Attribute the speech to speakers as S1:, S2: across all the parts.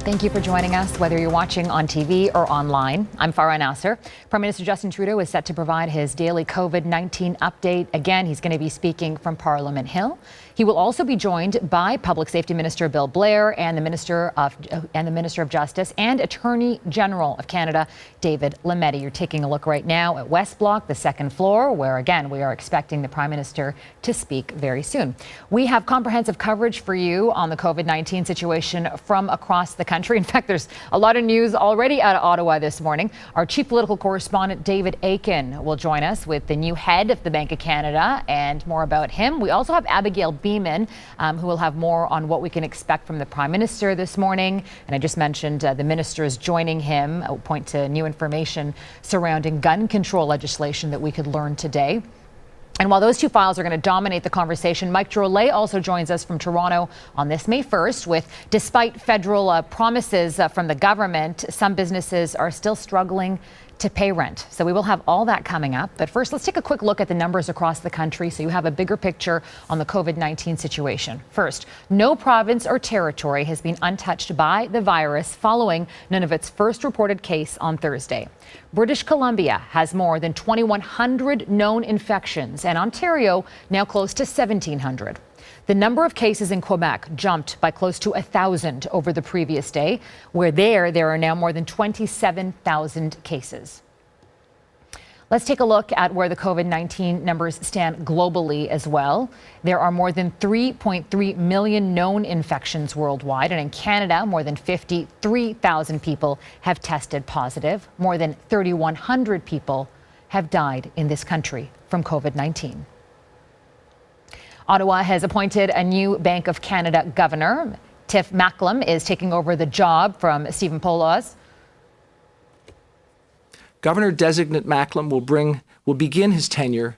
S1: Thank you for joining us, whether you're watching on TV or online. I'm Farah Nasser. Prime Minister Justin Trudeau is set to provide his daily COVID-19 update. Again, he's going to be speaking from Parliament Hill. He will also be joined by Public Safety Minister Blair and the Minister of Justice and Attorney General of Canada, David Lametti. You're taking a look right now at West Block, the second floor, where again we are expecting the Prime Minister to speak very soon. We have comprehensive coverage for you on the COVID-19 situation from across the country. In fact, there's a lot of news already out of Ottawa this morning. Our chief political correspondent, David Akin, will join us with the new head of the Bank of Canada and more about him. We also have Abigail Beeman, who will have more on what we can expect from the Prime Minister this morning. And I just mentioned the minister is joining him. I'll point to new information surrounding gun control legislation that we could learn today. And while those two files are going to dominate the conversation, Mike Drolet also joins us from Toronto on this May 1st with, despite federal promises from the government, some businesses are still struggling to pay rent. So we will have all that coming up. But first, let's take a quick look at the numbers across the country so you have a bigger picture on the COVID-19 situation. First, no province or territory has been untouched by the virus following Nunavut's first reported case on Thursday. British Columbia has more than 2,100 known infections, and Ontario now close to 1,700. The number of cases in Quebec jumped by close to 1,000 over the previous day, where there are now more than 27,000 cases. Let's take a look at where the COVID-19 numbers stand globally as well. There are more than 3.3 million known infections worldwide, and in Canada, more than 53,000 people have tested positive. More than 3,100 people have died in this country from COVID-19. Ottawa has appointed a new Bank of Canada governor. Tiff Macklem is taking over the job from Stephen Poloz.
S2: Governor-designate Macklem will begin his tenure,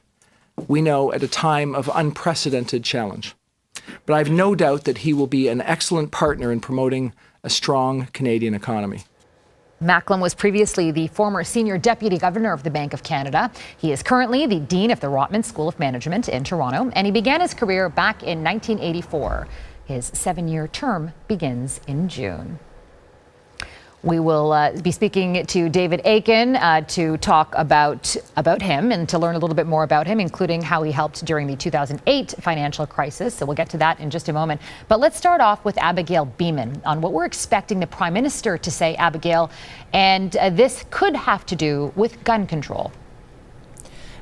S2: we know, at a time of unprecedented challenge. But I have no doubt that he will be an excellent partner in promoting a strong Canadian economy.
S1: Macklem was previously the former senior deputy governor of the Bank of Canada. He is currently the dean of the Rotman School of Management in Toronto, and he began his career back in 1984. His 7-year term begins in June. We will be speaking to David Akin to talk about him and to learn a little bit more about him, including how he helped during the 2008 financial crisis. So we'll get to that in just a moment. But let's start off with Abigail Beeman on what we're expecting the Prime Minister to say, Abigail. And this could have to do with gun control.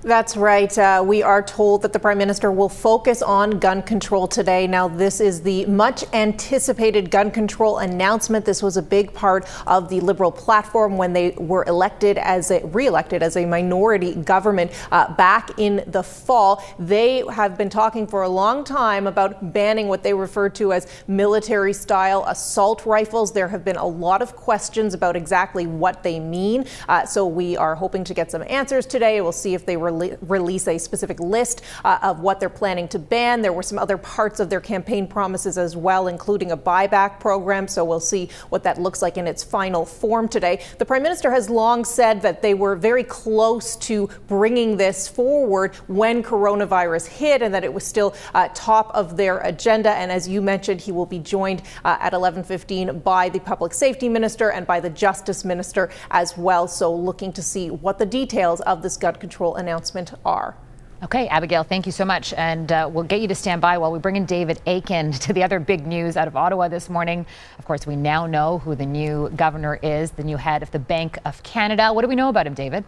S3: That's right. We are told that the Prime Minister will focus on gun control today. Now, this is the much anticipated gun control announcement. This was a big part of the Liberal platform when they were re-elected as a minority government back in the fall. They have been talking for a long time about banning what they refer to as military-style assault rifles. There have been a lot of questions about exactly what they mean. So we are hoping to get some answers today. We'll see if they release a specific list of what they're planning to ban. There were some other parts of their campaign promises as well, including a buyback program. So we'll see what that looks like in its final form today. The Prime Minister has long said that they were very close to bringing this forward when coronavirus hit and that it was still top of their agenda. And as you mentioned, he will be joined at 11:15 by the Public Safety Minister and by the Justice Minister as well. So looking to see what the details of this gun control announcement are.
S1: Okay, Abigail, thank you so much. And we'll get you to stand by while we bring in David Akin to the other big news out of Ottawa this morning. Of course, we now know who the new governor is, the new head of the Bank of Canada. What do we know about him, David?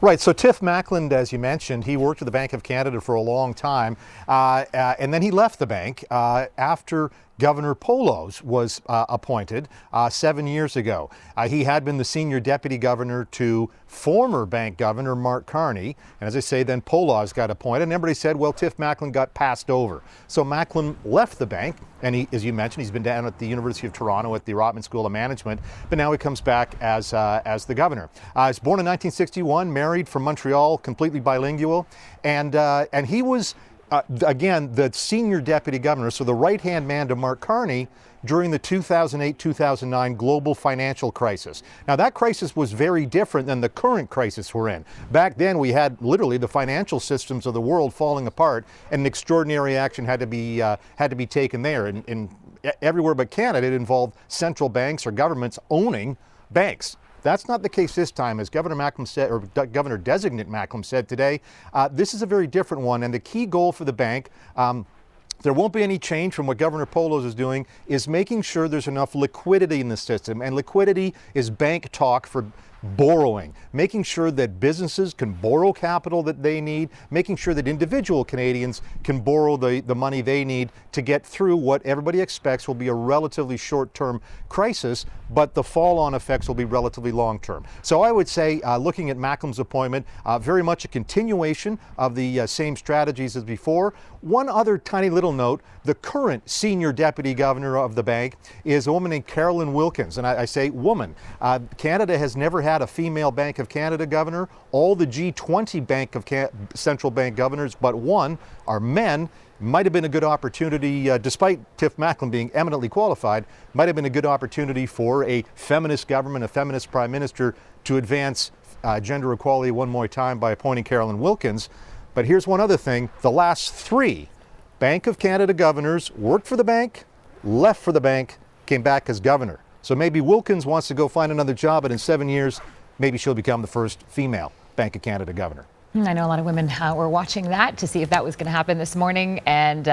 S4: Right, so Tiff Macklem, as you mentioned, he worked at the Bank of Canada for a long time, and then he left the bank after Governor Poloz was appointed 7 years ago. He had been the senior deputy governor to former bank governor Mark Carney. And as I say, then Poloz got appointed. And everybody said, well, Tiff Macklem got passed over. So Macklem left the bank. And he, as you mentioned, he's been down at the University of Toronto at the Rotman School of Management. But now he comes back as the governor. He was born in 1961, married from Montreal, completely bilingual. And he was again, the senior deputy governor, so the right-hand man to Mark Carney during the 2008-2009 global financial crisis. Now, that crisis was very different than the current crisis we're in. Back then, we had literally the financial systems of the world falling apart, and an extraordinary action had to be taken there. In everywhere but Canada, it involved central banks or governments owning banks. That's not the case this time, as Governor Macklem said, or Governor Designate Macklem said today. This is a very different one, and the key goal for the bank, there won't be any change from what Governor Poloz is doing, is making sure there's enough liquidity in the system. And liquidity is bank talk for borrowing, making sure that businesses can borrow capital that they need, making sure that individual Canadians can borrow the money they need to get through what everybody expects will be a relatively short-term crisis, but the fall-on effects will be relatively long-term. So I would say, looking at Macklem's appointment, very much a continuation of the same strategies as before. One other tiny little note, the current senior deputy governor of the bank is a woman named Carolyn Wilkins, and I say woman. Canada has never had a female Bank of Canada governor. All the G20 central bank governors but one are men. Might have been a good opportunity, despite Tiff Macklem being eminently qualified, might have been a good opportunity for a feminist government, a feminist prime minister, to advance gender equality one more time by appointing Carolyn Wilkins. But here's one other thing. The last 3 Bank of Canada governors worked for the bank, left for the bank, came back as governor. So maybe Wilkins wants to go find another job, and in 7 years, maybe she'll become the first female Bank of Canada governor.
S1: I know a lot of women were watching that to see if that was going to happen this morning. And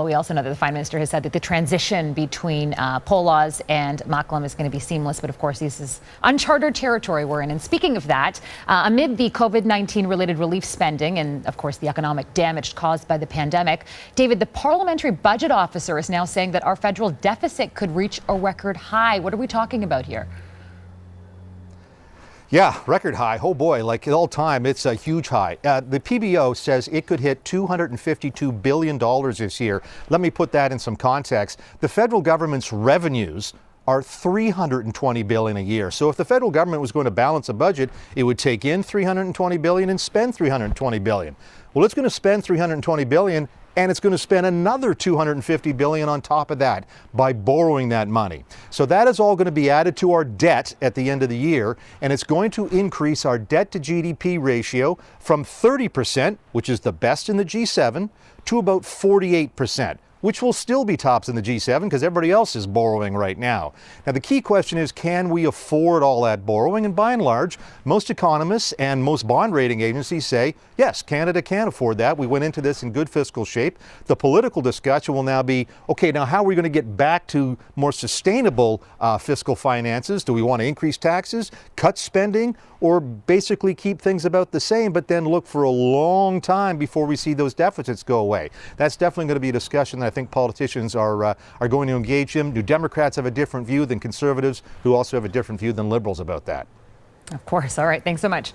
S1: we also know that the Prime Minister has said that the transition between Poloz and Macklem is going to be seamless. But of course, this is uncharted territory we're in. And speaking of that, amid the COVID-19 related relief spending and, of course, the economic damage caused by the pandemic, David, the Parliamentary Budget Officer is now saying that our federal deficit could reach a record high. What are we talking about here?
S4: Yeah, record high. Oh boy, like all time, it's a huge high. The PBO says it could hit $252 billion this year. Let me put that in some context. The federal government's revenues are $320 billion a year. So if the federal government was going to balance a budget, it would take in $320 billion and spend $320 billion. Well, it's going to spend $320 billion, and it's going to spend another $250 billion on top of that by borrowing that money. So that is all going to be added to our debt at the end of the year, and it's going to increase our debt to GDP ratio from 30%, which is the best in the G7, to about 48%. Which will still be tops in the G7 because everybody else is borrowing right now. Now, the key question is, can we afford all that borrowing? And by and large, most economists and most bond rating agencies say, yes, Canada can afford that. We went into this in good fiscal shape. The political discussion will now be, okay, now how are we going to get back to more sustainable fiscal finances? Do we want to increase taxes, cut spending, or basically keep things about the same, but then look for a long time before we see those deficits go away? That's definitely going to be a discussion that I think politicians are going to engage in. Do Democrats have a different view than Conservatives, who also have a different view than Liberals about that?
S1: Of course. All right. Thanks so much.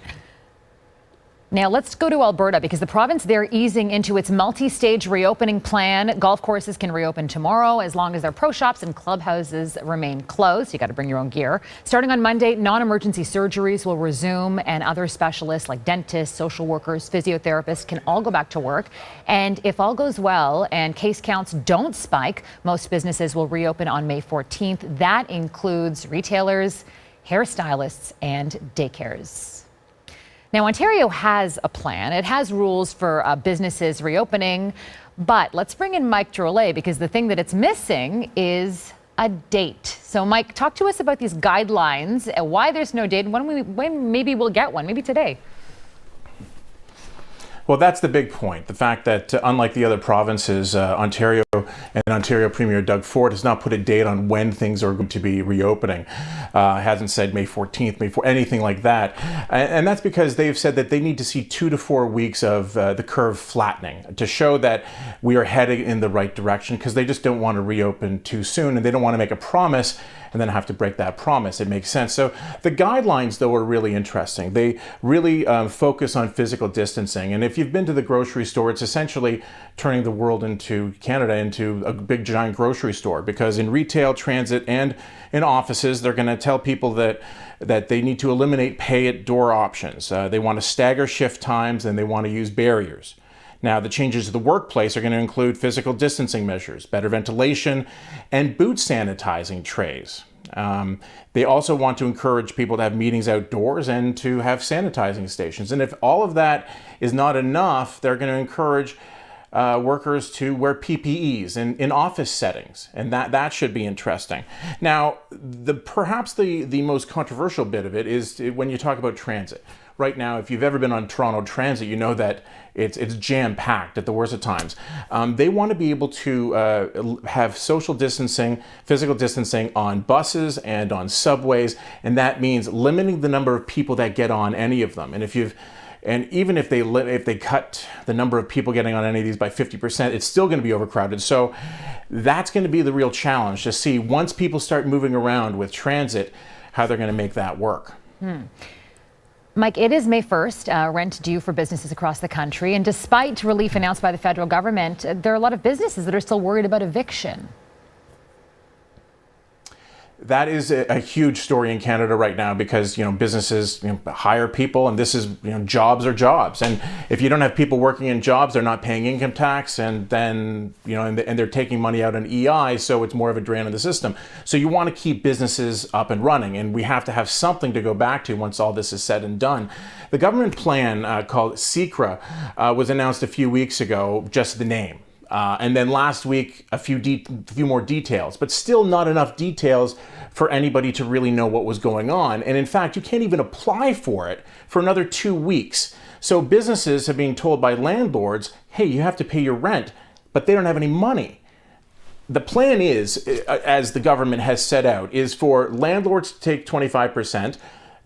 S1: Now let's go to Alberta, because the province there easing into its multi-stage reopening plan. Golf courses can reopen tomorrow as long as their pro shops and clubhouses remain closed. You got to bring your own gear. Starting on Monday, non-emergency surgeries will resume, and other specialists like dentists, social workers, physiotherapists can all go back to work. And if all goes well and case counts don't spike, most businesses will reopen on May 14th. That includes retailers, hairstylists, and daycares. Now, Ontario has a plan. It has rules for businesses reopening, but let's bring in Mike Drolet, because the thing that it's missing is a date. So, Mike, talk to us about these guidelines, why there's no date, and when maybe we'll get one, maybe today.
S5: Well, that's the big point. The fact that unlike the other provinces, Ontario and Ontario Premier Doug Ford has not put a date on when things are going to be reopening. Hasn't said May 14th, May 4th, anything like that. And that's because they've said that they need to see 2 to 4 weeks of the curve flattening to show that we are heading in the right direction, because they just don't want to reopen too soon, and they don't want to make a promise and then have to break that promise. It makes sense. So the guidelines, though, are really interesting. They really focus on physical distancing. And if you've been to the grocery store, it's essentially turning the world into Canada into a big giant grocery store, because in retail, transit, and in offices, they're going to tell people that they need to eliminate pay-at-door options. They want to stagger shift times, and they want to use barriers. Now, the changes to the workplace are going to include physical distancing measures, better ventilation, and boot sanitizing trays. They also want to encourage people to have meetings outdoors and to have sanitizing stations. And if all of that is not enough, they're going to encourage workers to wear PPEs in office settings, and that should be interesting. Now, perhaps the most controversial bit of it is when you talk about transit. Right now, if you've ever been on Toronto Transit, you know that it's jam-packed at the worst of times. They want to be able to have social distancing, physical distancing on buses and on subways, and that means limiting the number of people that get on any of them. And even if they cut the number of people getting on any of these by 50%, it's still going to be overcrowded. So that's going to be the real challenge, to see once people start moving around with transit, how they're going to make that work.
S1: Mike, it is May 1st, rent due for businesses across the country. And despite relief announced by the federal government, there are a lot of businesses that are still worried about eviction.
S5: That is a huge story in Canada right now, because businesses hire people, and this is jobs are jobs, and if you don't have people working in jobs, they're not paying income tax, and then and they're taking money out on EI, so it's more of a drain on the system. So you want to keep businesses up and running, and we have to have something to go back to once all this is said and done. The government plan called SECRA was announced a few weeks ago, just the name. And then last week, a few more details, but still not enough details for anybody to really know what was going on. And in fact, you can't even apply for it for another 2 weeks. So businesses are being told by landlords, hey, you have to pay your rent, but they don't have any money. The plan is, as the government has set out, is for landlords to take 25%,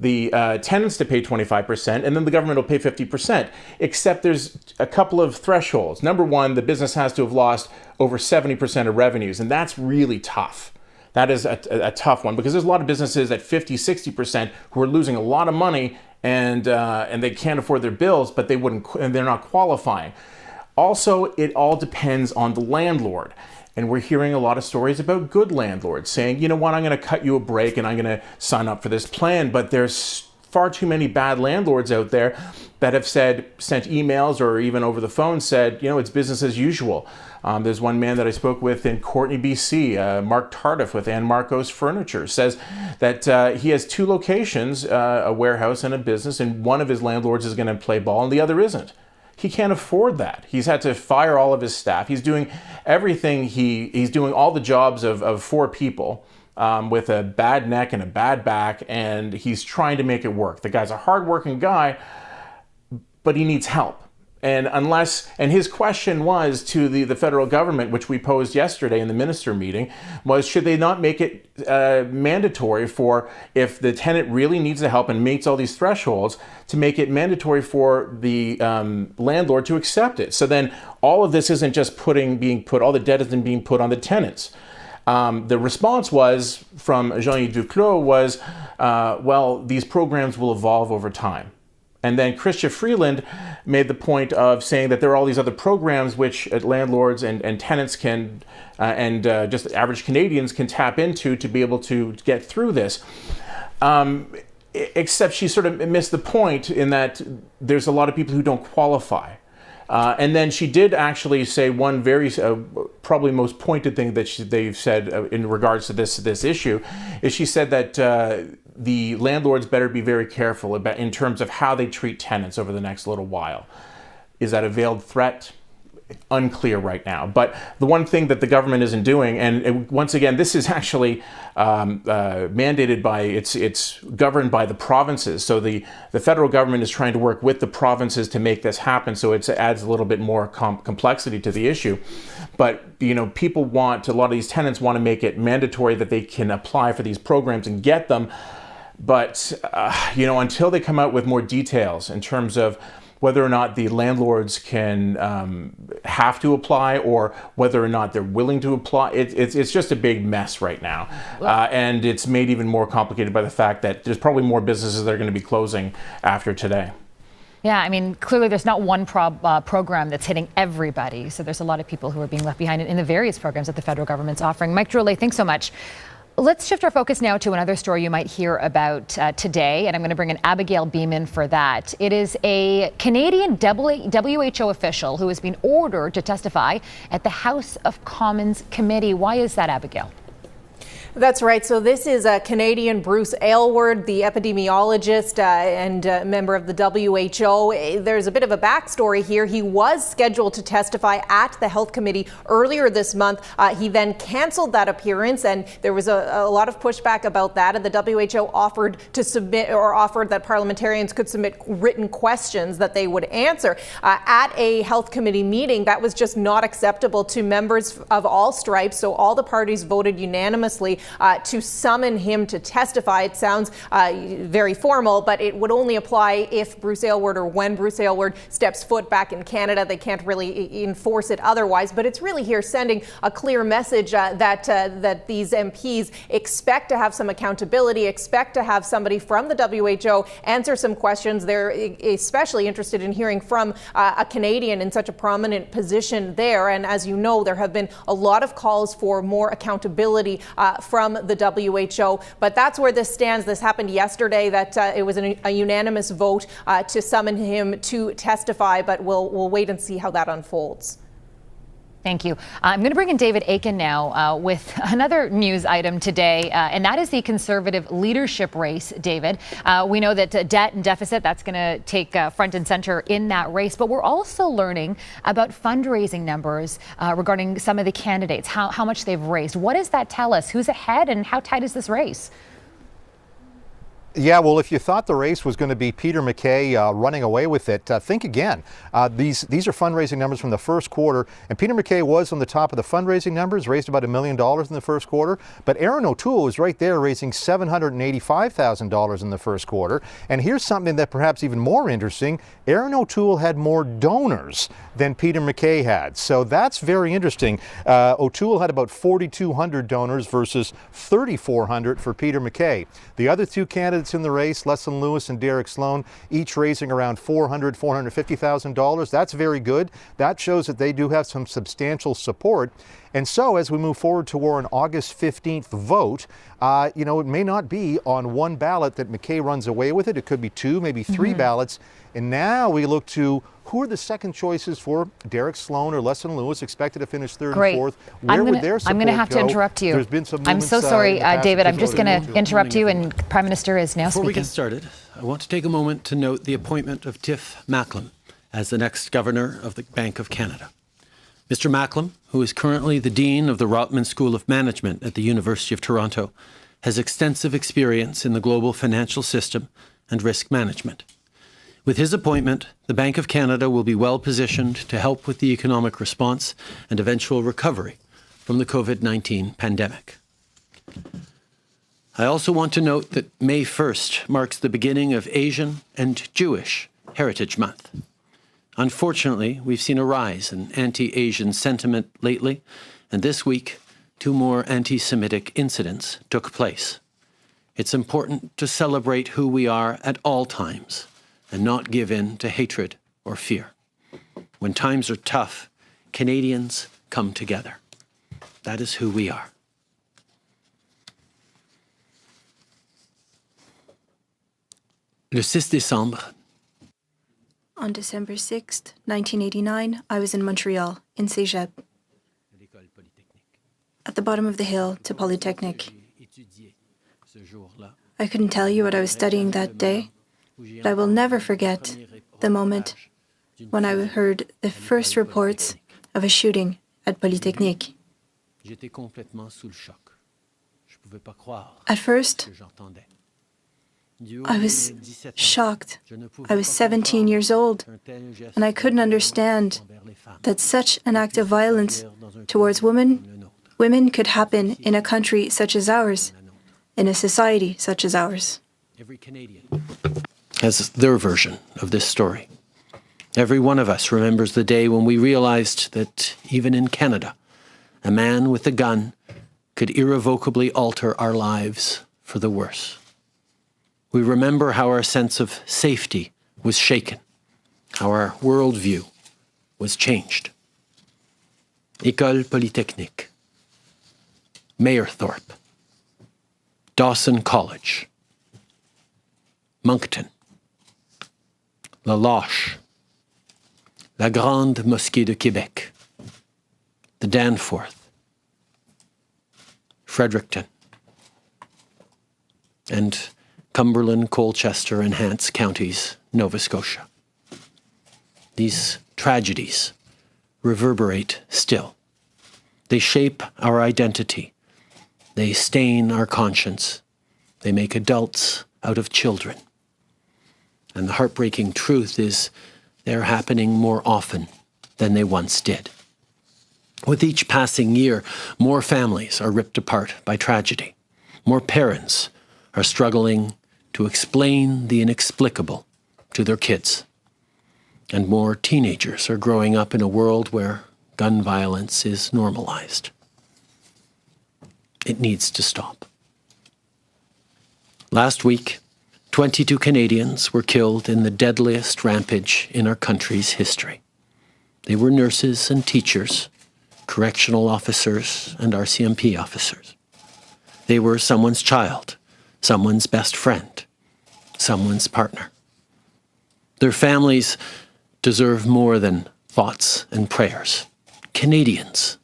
S5: the tenants to pay 25%, and then the government will pay 50%, except there's a couple of thresholds. Number one, the business has to have lost over 70% of revenues, and that's really tough. That is a tough one, because there's a lot of businesses at 50, 60% who are losing a lot of money, and they can't afford their bills, but they're not qualifying. Also, it all depends on the landlord. And we're hearing a lot of stories about good landlords saying, you know what, I'm going to cut you a break and I'm going to sign up for this plan. But there's far too many bad landlords out there that have sent emails or even over the phone said, it's business as usual. There's one man that I spoke with in Courtenay, BC, Mark Tardif with Ann Marcos Furniture, says that he has 2 locations, a warehouse and a business, and one of his landlords is going to play ball and the other isn't. He can't afford that. He's had to fire all of his staff. He's doing everything. He's doing all the jobs of 4 people with a bad neck and a bad back, and he's trying to make it work. The guy's a hardworking guy, but he needs help. And his question was to the federal government, which we posed yesterday in the minister meeting, was should they not make it mandatory for, if the tenant really needs the help and meets all these thresholds, to make it mandatory for the landlord to accept it. So then all of this isn't just all the debt isn't being put on the tenants. The response was from Jean-Yves Duclos was, well, these programs will evolve over time. And then Chrystia Freeland made the point of saying that there are all these other programs which landlords and tenants can, and just average Canadians can tap into to be able to get through this. Except she sort of missed the point in that there's a lot of people who don't qualify. And then she did actually say one very probably most pointed thing that they've said in regards to this issue, is she said that the landlords better be very careful about in terms of how they treat tenants over the next little while. Is that a veiled threat? Unclear right now. But the one thing that the government isn't doing, and once again, this is actually mandated by, it's governed by the provinces. So the federal government is trying to work with the provinces to make this happen. So it adds a little bit more complexity to the issue. But, a lot of these tenants want to make it mandatory that they can apply for these programs and get them. But, until they come out with more details in terms of whether or not the landlords can have to apply or whether or not they're willing to apply, it's just a big mess right now. And it's made even more complicated by the fact that there's probably more businesses that are going to be closing after today.
S1: Yeah, I mean, clearly there's not one program that's hitting everybody. So there's a lot of people who are being left behind in the various programs that the federal government's offering. Mike Drolet, thanks so much. Let's shift our focus now to another story you might hear about today, and I'm going to bring in Abigail Beeman for that. It is a Canadian WHO official who has been ordered to testify at the House of Commons committee. Why is that, Abigail?
S3: That's right. So this is Canadian Bruce Aylward, the epidemiologist and member of the WHO. There's a bit of a backstory here. He was scheduled to testify at the Health Committee earlier this month. He then canceled that appearance, and there was a lot of pushback about that. And the WHO offered that parliamentarians could submit written questions that they would answer. At a Health Committee meeting, that was just not acceptable to members of all stripes. So all the parties voted unanimously to summon him to testify. It sounds very formal, but it would only apply if Bruce Aylward or when Bruce Aylward steps foot back in Canada. They can't really enforce it otherwise. But it's really here sending a clear message that these MPs expect to have some accountability, expect to have somebody from the WHO answer some questions. They're especially interested in hearing from a Canadian in such a prominent position there. And as you know, there have been a lot of calls for more accountability from the WHO. But that's where this stands. This happened yesterday, that it was a unanimous vote to summon him to testify, but we'll wait and see how that unfolds.
S1: Thank you. I'm going to bring in David Aiken now with another news item today, and that is the Conservative leadership race, David. We know that debt and deficit, that's going to take front and center in that race, but we're also learning about fundraising numbers regarding some of the candidates, how much they've raised. What does that tell us? Who's ahead and how tight is this race?
S4: Yeah, well, if you thought the race was going to be Peter MacKay running away with it, think again. These are fundraising numbers from the first quarter, and Peter MacKay was on the top of the fundraising numbers, raised about $1 million in the first quarter. But Aaron O'Toole was right there, raising $785,000 in the first quarter. And here's something that perhaps even more interesting: Aaron O'Toole had more donors than Peter MacKay had. So that's very interesting. O'Toole had about 4,200 donors versus 3,400 for Peter MacKay. The other two candidates in the race, Leslyn Lewis and Derek Sloan, each raising around $400,000, $450,000. That's very good. That shows that they do have some substantial support. And so as we move forward toward an August 15th vote, it may not be on one ballot that MacKay runs away with it. It could be two, maybe three ballots. And now we look to who are the second choices for Derek Sloan or Leslyn Lewis, expected to finish third and fourth. Where would their support
S1: I'm going to have to interrupt you.
S4: There's been some
S1: I'm so sorry, David. I'm just going to interrupt you, and Prime Minister is now speaking.
S6: Before we get started, I want to take a moment to note the appointment of Tiff Macklem as the next governor of the Bank of Canada. Mr. Macklem, who is currently the Dean of the Rotman School of Management at the University of Toronto, has extensive experience in the global financial system and risk management. With his appointment, the Bank of Canada will be well positioned to help with the economic response and eventual recovery from the COVID-19 pandemic. I also want to note that May 1st marks the beginning of Asian and Jewish Heritage Month. Unfortunately, we've seen a rise in anti-Asian sentiment lately, and this week, 2 more anti-Semitic incidents took place. It's important to celebrate who we are at all times and not give in to hatred or fear. When times are tough, Canadians come together. That is who we are. Le 6 décembre.
S7: On December 6th, 1989, I was in Montreal, in Cégep, at the bottom of the hill to Polytechnic. I couldn't tell you what I was studying that day, but I will never forget the moment when I heard the first reports of a shooting at Polytechnic. At first, I was shocked. I was 17 years old, and I couldn't understand that such an act of violence towards women could happen in a country such as ours, in a society such as ours.
S6: Every Canadian has their version of this story. Every one of us remembers the day when we realized that even in Canada, a man with a gun could irrevocably alter our lives for the worse. We remember how our sense of safety was shaken, how our worldview was changed. École Polytechnique, Mayerthorpe, Dawson College, Moncton, La Loche, La Grande Mosquée de Québec, the Danforth, Fredericton, and Cumberland, Colchester, and Hants counties, Nova Scotia. These tragedies reverberate still. They shape our identity. They stain our conscience. They make adults out of children. And the heartbreaking truth is they're happening more often than they once did. With each passing year, more families are ripped apart by tragedy. More parents are struggling to explain the inexplicable to their kids. And more teenagers are growing up in a world where gun violence is normalized. It needs to stop. Last week, 22 Canadians were killed in the deadliest rampage in our country's history. They were nurses and teachers, correctional officers and RCMP officers. They were someone's child, someone's best friend, someone's partner. Their families deserve more than thoughts and prayers. Canadians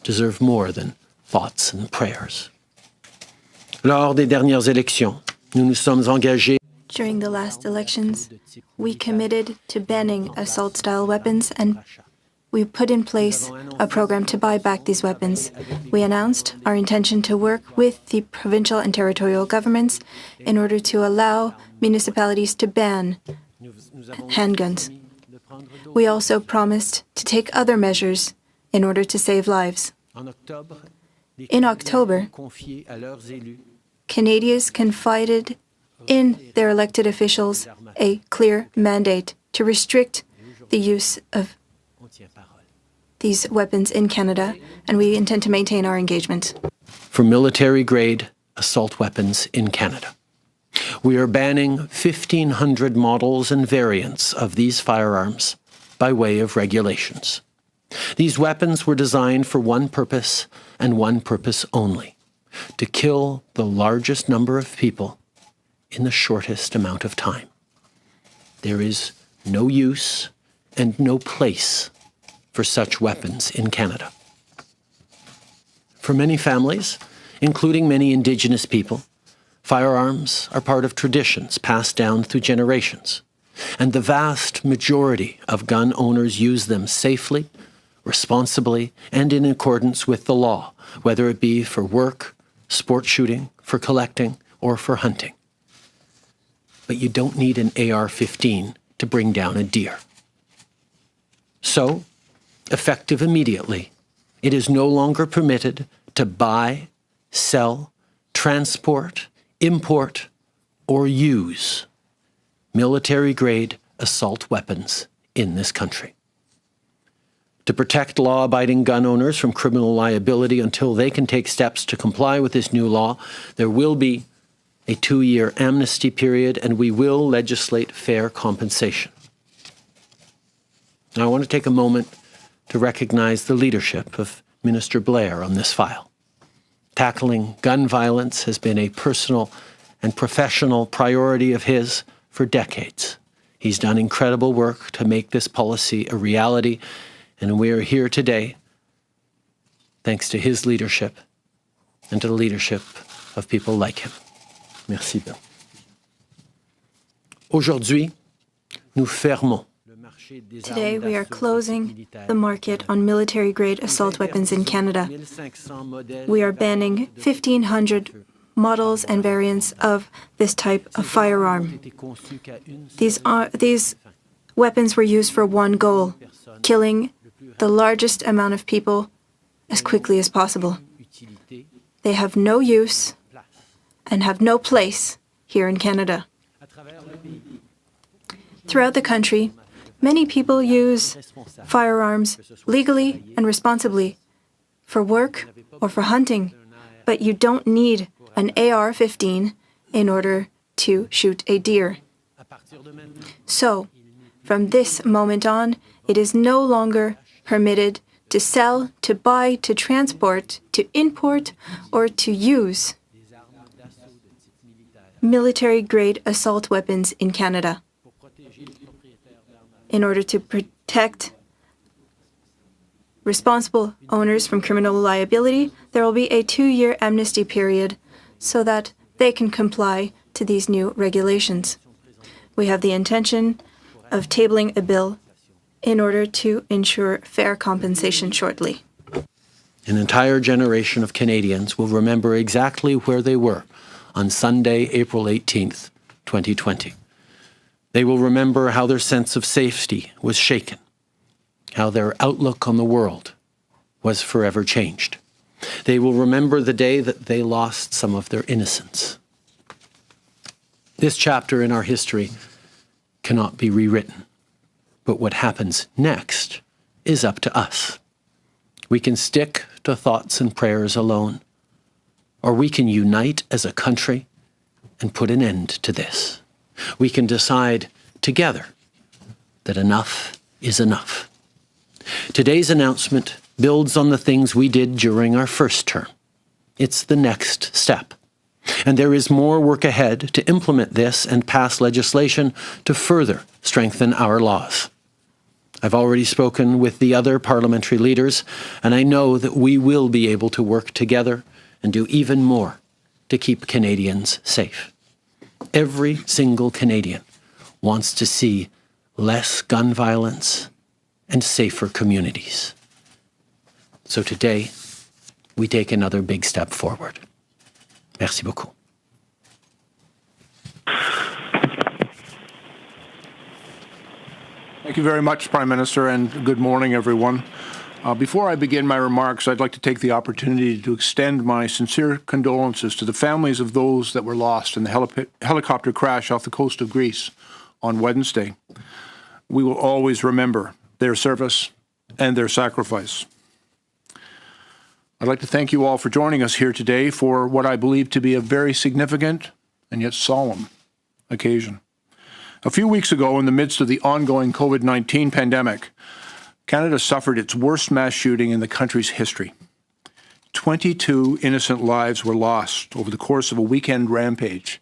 S6: deserve more than thoughts and prayers. Lors des dernières élections, nous nous sommes engagés.
S7: During the last elections, we committed to banning assault-style weapons, and we put in place a program to buy back these weapons. We announced our intention to work with the provincial and territorial governments in order to allow municipalities to ban handguns. We also promised to take other measures in order to save lives. In October, Canadians confided in their elected officials a clear mandate to restrict the use of these weapons in Canada, and we intend to maintain our engagement.
S6: For military-grade assault weapons in Canada, we are banning 1,500 models and variants of these firearms by way of regulations. These weapons were designed for one purpose and one purpose only: to kill the largest number of people in the shortest amount of time. There is no use and no place for such weapons in Canada. For many families, including many Indigenous people, firearms are part of traditions passed down through generations, and the vast majority of gun owners use them safely, responsibly, and in accordance with the law, whether it be for work, sport shooting, for collecting, or for hunting. But you don't need an AR-15 to bring down a deer. So, effective immediately, it is no longer permitted to buy, sell, transport, import, or use military-grade assault weapons in this country. To protect law-abiding gun owners from criminal liability until they can take steps to comply with this new law, there will be a 2-year amnesty period, and we will legislate fair compensation. Now, I want to take a moment to recognize the leadership of Minister Blair on this file. Tackling gun violence has been a personal and professional priority of his for decades. He's done incredible work to make this policy a reality, and we are here today thanks to his leadership and to the leadership of people like him. Merci bien. Aujourd'hui, nous fermons.
S7: Today, we are closing the market on military-grade assault weapons in Canada. We are banning 1,500 models and variants of this type of firearm. These weapons were used for one goal: killing the largest amount of people as quickly as possible. They have no use and have no place here in Canada. Throughout the country, many people use firearms legally and responsibly for work or for hunting, but you don't need an AR-15 in order to shoot a deer. So, from this moment on, it is no longer permitted to sell, to buy, to transport, to import, or to use military-grade assault weapons in Canada. In order to protect responsible owners from criminal liability, there will be a 2-year amnesty period so that they can comply to these new regulations. We have the intention of tabling a bill in order to ensure fair compensation shortly.
S6: An entire generation of Canadians will remember exactly where they were on Sunday, April 18th, 2020. They will remember how their sense of safety was shaken, how their outlook on the world was forever changed. They will remember the day that they lost some of their innocence. This chapter in our history cannot be rewritten, but what happens next is up to us. We can stick to thoughts and prayers alone, or we can unite as a country and put an end to this. We can decide together that enough is enough. Today's announcement builds on the things we did during our first term. It's the next step. And there is more work ahead to implement this and pass legislation to further strengthen our laws. I've already spoken with the other parliamentary leaders, and I know that we will be able to work together and do even more to keep Canadians safe. Every single Canadian wants to see less gun violence and safer communities. So today, we take another big step forward. Merci beaucoup.
S8: Thank you very much, Prime Minister, and good morning, everyone. Before I begin my remarks, I'd like to take the opportunity to extend my sincere condolences to the families of those that were lost in the helicopter crash off the coast of Greece on Wednesday. We will always remember their service and their sacrifice. I'd like to thank you all for joining us here today for what I believe to be a very significant and yet solemn occasion. A few weeks ago, in the midst of the ongoing COVID-19 pandemic, Canada suffered its worst mass shooting in the country's history. 22 innocent lives were lost over the course of a weekend rampage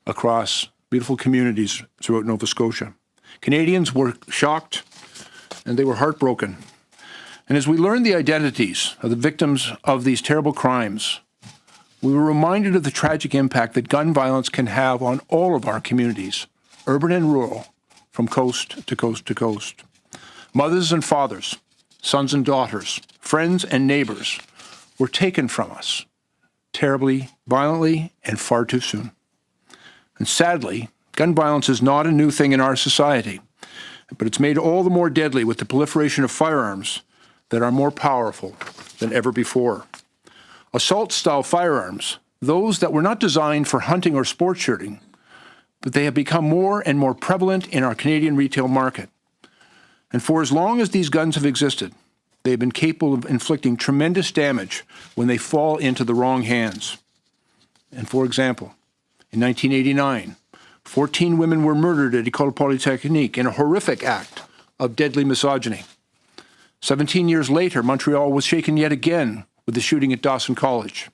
S8: across beautiful communities throughout Nova Scotia. Canadians were shocked and they were heartbroken. And as we learned the identities of the victims of these terrible crimes, we were reminded of the tragic impact that gun violence can have on all of our communities, urban and rural, from coast to coast to coast. Mothers and fathers, sons and daughters, friends and neighbors were taken from us terribly, violently, and far too soon. And sadly, gun violence is not a new thing in our society, but it's made all the more deadly with the proliferation of firearms that are more powerful than ever before. Assault-style firearms, those that were not designed for hunting or sport shooting, but they have become more and more prevalent in our Canadian retail market. And for as long as these guns have existed, they have been capable of inflicting tremendous damage when they fall into the wrong hands. And for example, in 1989, 14 women were murdered at École Polytechnique in a horrific act of deadly misogyny. 17 years later, Montreal was shaken yet again with the shooting at Dawson College.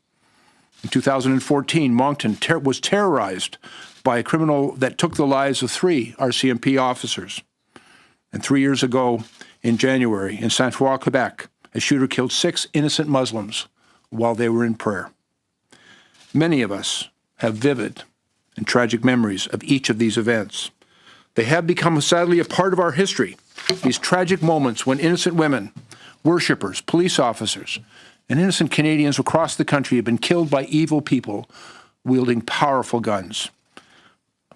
S8: In 2014, Moncton was terrorized by a criminal that took the lives of 3 RCMP officers. And 3 years ago, in January, in Saint-Ouen, Quebec, a shooter killed 6 innocent Muslims while they were in prayer. Many of us have vivid and tragic memories of each of these events. They have become, sadly, a part of our history. These tragic moments when innocent women, worshippers, police officers, and innocent Canadians across the country have been killed by evil people wielding powerful guns.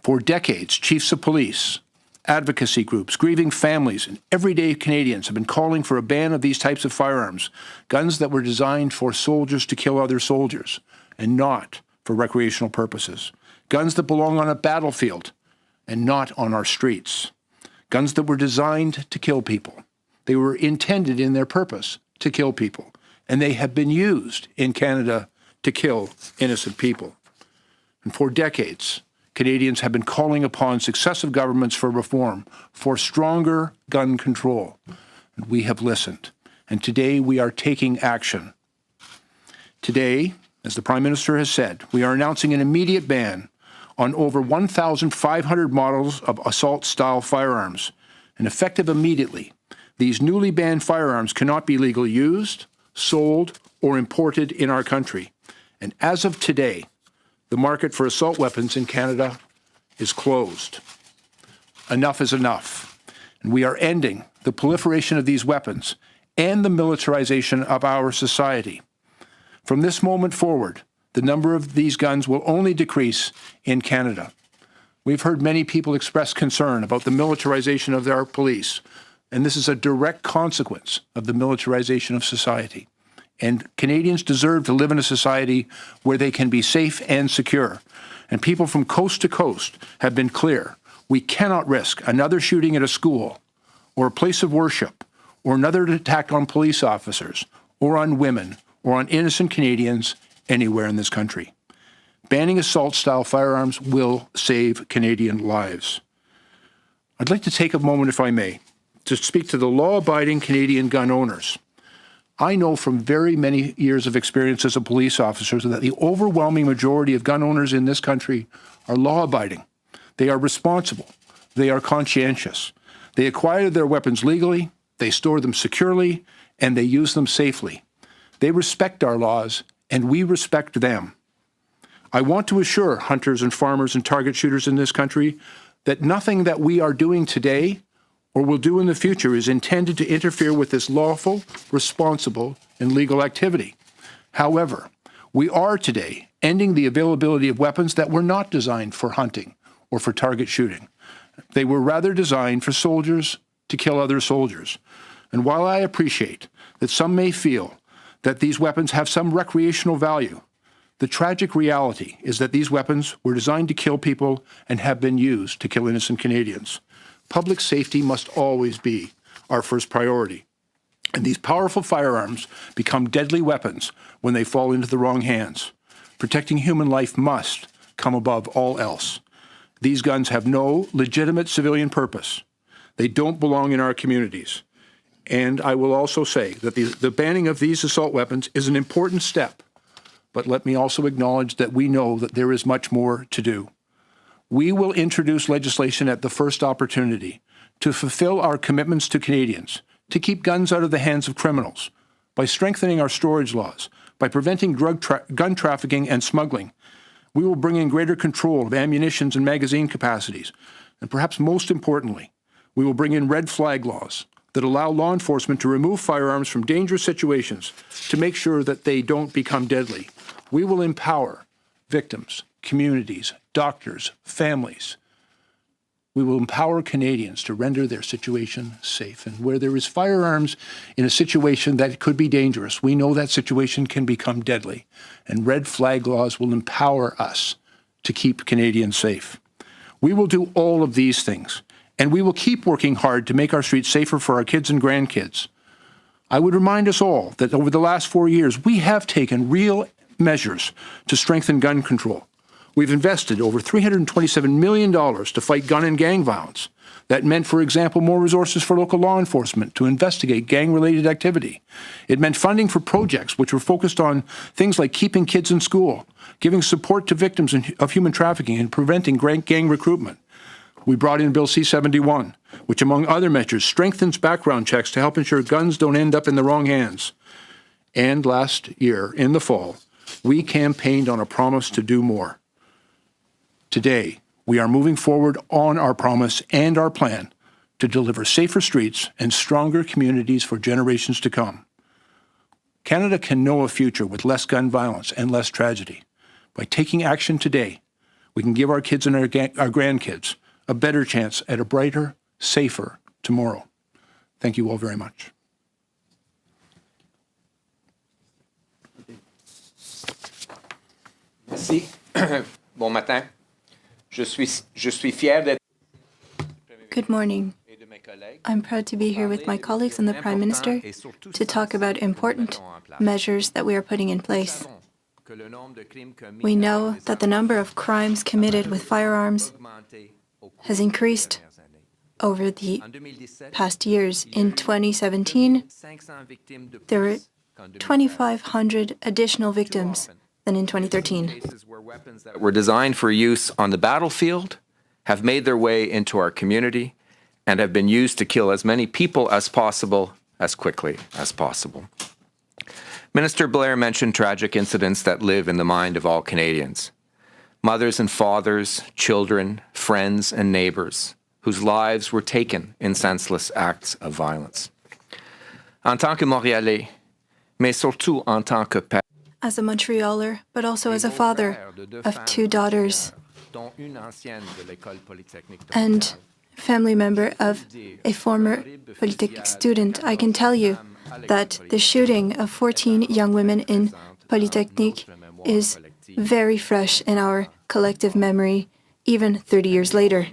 S8: For decades, chiefs of police, advocacy groups, grieving families, and everyday Canadians have been calling for a ban of these types of firearms, guns that were designed for soldiers to kill other soldiers and not for recreational purposes, guns that belong on a battlefield and not on our streets, guns that were designed to kill people. They were intended in their purpose to kill people, and they have been used in Canada to kill innocent people. And for decades, Canadians have been calling upon successive governments for reform, for stronger gun control. And we have listened. And today we are taking action. Today, as the Prime Minister has said, we are announcing an immediate ban on over 1,500 models of assault-style firearms. And effective immediately, these newly banned firearms cannot be legally used, sold, or imported in our country. And as of today, The market for assault weapons in Canada is closed. Enough is enough. And we are ending the proliferation of these weapons and the militarization of our society. From this moment forward, the number of these guns will only decrease in Canada. We've heard many people express concern about the militarization of our police, and this is a direct consequence of the militarization of society. And Canadians deserve to live in a society where they can be safe and secure. And people from coast to coast have been clear. We cannot risk another shooting at a school or a place of worship or another attack on police officers or on women or on innocent Canadians anywhere in this country. Banning assault-style firearms will save Canadian lives. I'd like to take a moment, if I may, to speak to the law-abiding Canadian gun owners. I know from very many years of experience as a police officer that the overwhelming majority of gun owners in this country are law-abiding. They are responsible. They are conscientious. They acquire their weapons legally, they store them securely, and they use them safely. They respect our laws, and we respect them. I want to assure hunters and farmers and target shooters in this country that nothing that we are doing today or will do in the future is intended to interfere with this lawful, responsible, and legal activity. However, we are today ending the availability of weapons that were not designed for hunting or for target shooting. They were rather designed for soldiers to kill other soldiers. And while I appreciate that some may feel that these weapons have some recreational value, the tragic reality is that these weapons were designed to kill people and have been used to kill innocent Canadians. Public safety must always be our first priority. And these powerful firearms become deadly weapons when they fall into the wrong hands. Protecting human life must come above all else. These guns have no legitimate civilian purpose. They don't belong in our communities. And I will also say that the banning of these assault weapons is an important step. But let me also acknowledge that we know that there is much more to do. We will introduce legislation at the first opportunity to fulfill our commitments to Canadians, to keep guns out of the hands of criminals, by strengthening our storage laws, by preventing gun trafficking and smuggling. We will bring in greater control of ammunition and magazine capacities. And perhaps most importantly, we will bring in red flag laws that allow law enforcement to remove firearms from dangerous situations to make sure that they don't become deadly. We will empower victims, communities, doctors, families. We will empower Canadians to render their situation safe. And where there is firearms in a situation that could be dangerous, we know that situation can become deadly. And red flag laws will empower us to keep Canadians safe. We will do all of these things. And we will keep working hard to make our streets safer for our kids and grandkids. I would remind us all that over the last 4 years, we have taken real measures to strengthen gun control. We've invested over $327 million to fight gun and gang violence. That meant, for example, more resources for local law enforcement to investigate gang-related activity. It meant funding for projects which were focused on things like keeping kids in school, giving support to victims of human trafficking, and preventing gang recruitment. We brought in Bill C-71, which, among other measures, strengthens background checks to help ensure guns don't end up in the wrong hands. And last year, in the fall, we campaigned on a promise to do more. Today, we are moving forward on our promise and our plan to deliver safer streets and stronger communities for generations to come. Canada can know a future with less gun violence and less tragedy. By taking action today, we can give our kids and our grandkids a better chance at a brighter, safer tomorrow. Thank you all very much.
S9: Merci. Bon matin. Je suis fier d'être.
S7: Good morning. I'm proud to be here with my colleagues and the Prime Minister to talk about important measures that we are putting in place. We know that the number of crimes committed with firearms has increased over the past years. In 2017, there were 2,500 additional victims than in 2013.
S9: Weapons that were designed for use on the battlefield have made their way into our community and have been used to kill as many people as possible, as quickly as possible. Minister Blair mentioned tragic incidents that live in the mind of all Canadians. mothers and fathers, children, friends, and neighbors whose lives were taken in senseless acts of violence. En tant que Montréalais, mais surtout en tant que père,
S7: as a Montrealer, but also as a father of 2 daughters and family member of a former Polytechnic student, I can tell you that the shooting of 14 young women in Polytechnic is very fresh in our collective memory, even 30 years later.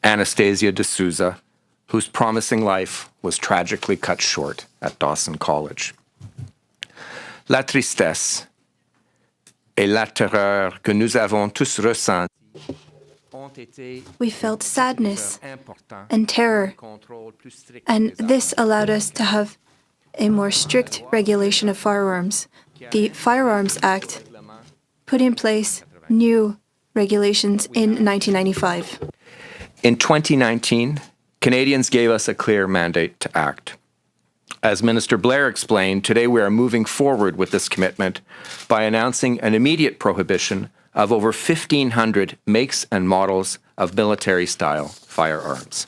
S9: Anastasia de Souza, whose promising life was tragically cut short at Dawson College. La tristesse et la terreur que nous avons tous ressentis.
S7: We felt sadness and terror, and this allowed us to have a more strict regulation of firearms. The Firearms Act put in place new regulations in 1995.
S9: In 2019, Canadians gave us a clear mandate to act. As Minister Blair explained, today we are moving forward with this commitment by announcing an immediate prohibition of over 1,500 makes and models of military-style firearms.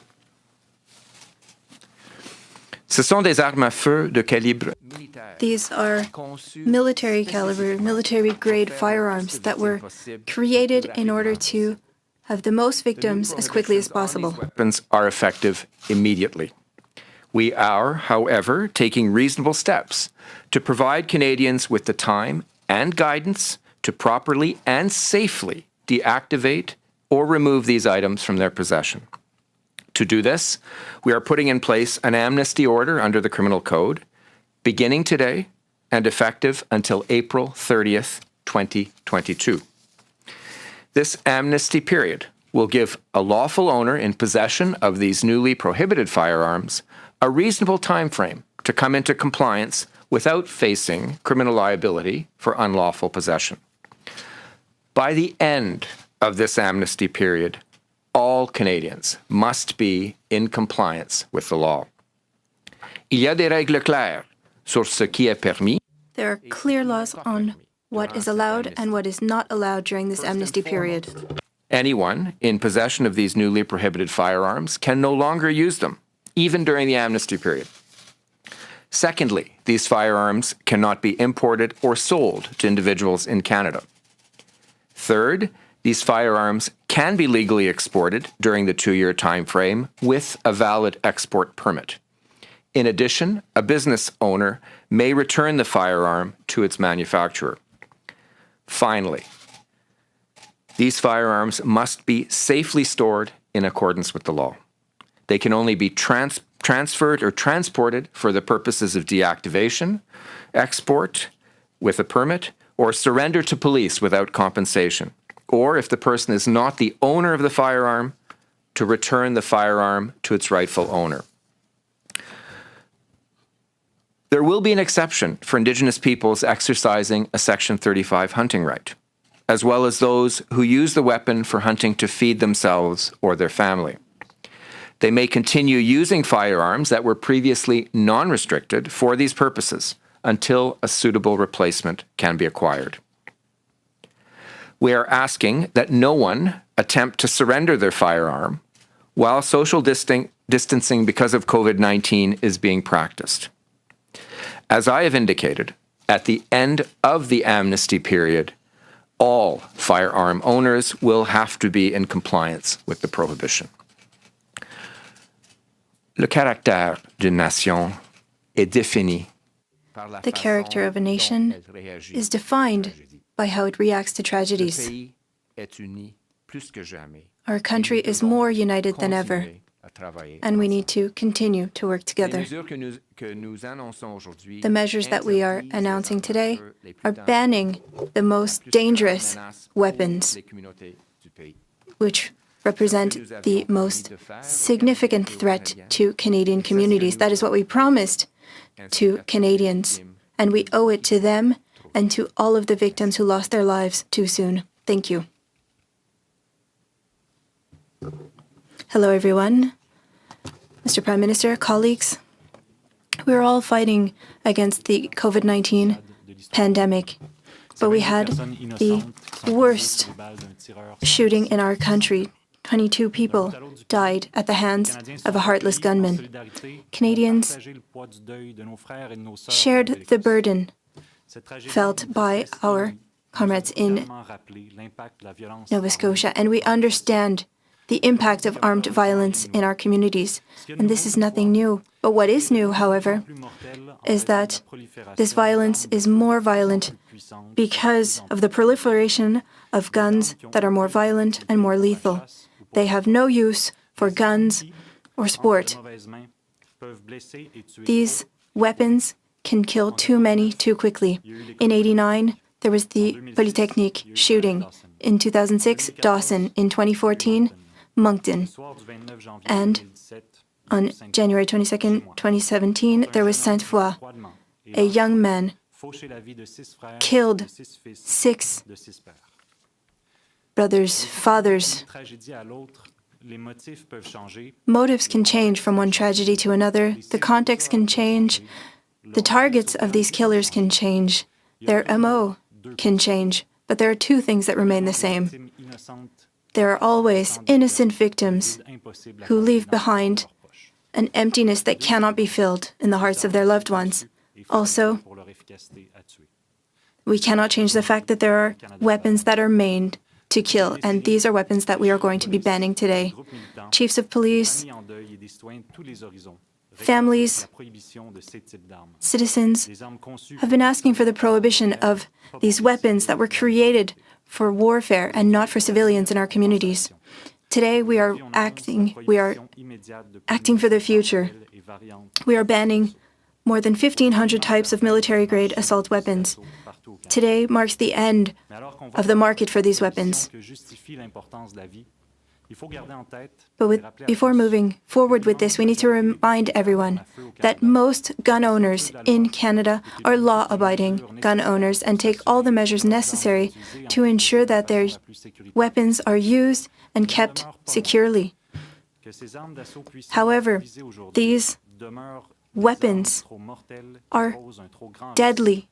S9: Ce sont des armes à feu de calibre militaire.
S7: These are military caliber, military-grade firearms that were created in order to have the most victims as quickly as possible.
S9: Weapons are effective immediately. We are, however, taking reasonable steps to provide Canadians with the time and guidance to properly and safely deactivate or remove these items from their possession. To do this, we are putting in place an amnesty order under the Criminal Code, beginning today and effective until April 30th, 2022. This amnesty period will give a lawful owner in possession of these newly prohibited firearms a reasonable time frame to come into compliance without facing criminal liability for unlawful possession. By the end of this amnesty period, all Canadians must be in compliance with the law. Il y a des règles claires sur ce qui est permis.
S7: There are clear laws on what is allowed and what is not allowed during this amnesty period.
S9: Anyone in possession of these newly prohibited firearms can no longer use them, even during the amnesty period. Secondly, these firearms cannot be imported or sold to individuals in Canada. Third, these firearms can be legally exported during the 2-year time frame with a valid export permit. In addition, a business owner may return the firearm to its manufacturer. Finally, these firearms must be safely stored in accordance with the law. They can only be transferred or transported for the purposes of deactivation, export with a permit, or surrender to police without compensation, or if the person is not the owner of the firearm, to return the firearm to its rightful owner. There will be an exception for Indigenous peoples exercising a Section 35 hunting right, as well as those who use the weapon for hunting to feed themselves or their family. They may continue using firearms that were previously non-restricted for these purposes until a suitable replacement can be acquired. We are asking that no one attempt to surrender their firearm while social distancing because of COVID-19 is being practiced. As I have indicated, at the end of the amnesty period, all firearm owners will have to be in compliance with the prohibition. Le caractère d'une nation est défini.
S7: The character of a nation is defined by how it reacts to tragedies. Our country is more united than ever, and we need to continue to work together. The measures that we are announcing today are banning the most dangerous weapons, which represent the most significant threat to Canadian communities. That is what we promised to Canadians, and we owe it to them and to all of the victims who lost their lives too soon. Thank you. Hello, everyone. Mr. Prime Minister, colleagues, we're all fighting against the COVID-19 pandemic. But we had the worst shooting in our country. 22 people died at the hands of a heartless gunman. Canadians shared the burden felt by our comrades in Nova Scotia, and we understand the impact of armed violence in our communities. And this is nothing new. But what is new, however, is that this violence is more violent because of the proliferation of guns that are more violent and more lethal. They have no use for guns or sport. These weapons can kill too many too quickly. In '89, there was the Polytechnique shooting. In 2006, Dawson. In 2014, Moncton. And on January 22nd, 2017, there was Sainte-Foy. A young man killed 6 brothers, fathers. Motives can change from one tragedy to another. The context can change. The targets of these killers can change. Their MO can change. But there are 2 things that remain the same. There are always innocent victims who leave behind an emptiness that cannot be filled in the hearts of their loved ones. Also, we cannot change the fact that there are weapons that are made to kill, and these are weapons that we are going to be banning today. Chiefs of police, families, citizens have been asking for the prohibition of these weapons that were created for warfare and not for civilians in our communities. Today we are acting for the future. We are banning more than 1,500 types of military-grade assault weapons. Today marks the end of the market for these weapons. But before moving forward with this, we need to remind everyone that most gun owners in Canada are law-abiding gun owners and take all the measures necessary to ensure that their weapons are used and kept securely. However, these weapons are deadly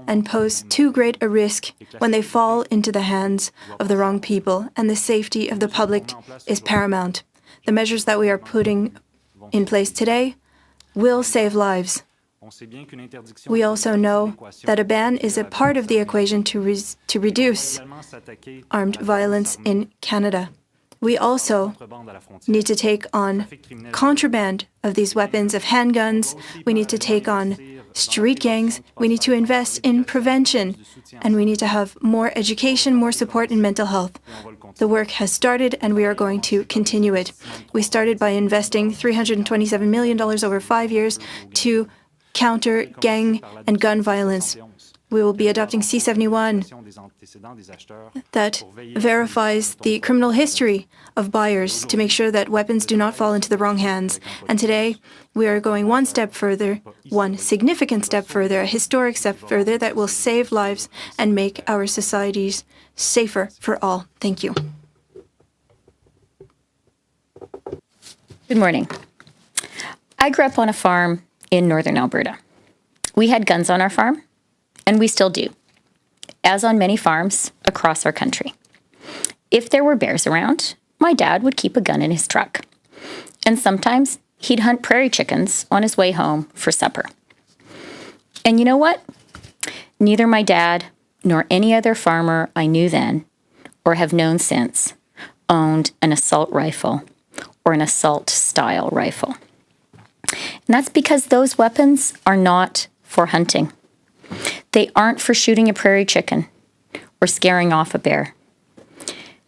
S7: and pose too great a risk when they fall into the hands of the wrong people, and the safety of the public is paramount. The measures that we are putting in place today will save lives. We also know that a ban is a part of the equation to reduce armed violence in Canada. We also need to take on contraband of these weapons, of handguns. We need to take on street gangs. We need to invest in prevention. And we need to have more education, more support in mental health. The work has started, and we are going to continue it. We started by investing $327 million over 5 years to counter gang and gun violence. We will be adopting C-71 that verifies the criminal history of buyers to make sure that weapons do not fall into the wrong hands. And today, we are going one step further, one significant step further, a historic step further that will save lives and make our societies safer for all. Thank you.
S10: Good morning. I grew up on a farm in northern Alberta. We had guns on our farm, and we still do, as on many farms across our country. If there were bears around, my dad would keep a gun in his truck. And sometimes he'd hunt prairie chickens on his way home for supper. And you know what? Neither my dad nor any other farmer I knew then, or have known since, owned an assault rifle or an assault-style rifle. And that's because those weapons are not for hunting. They aren't for shooting a prairie chicken or scaring off a bear.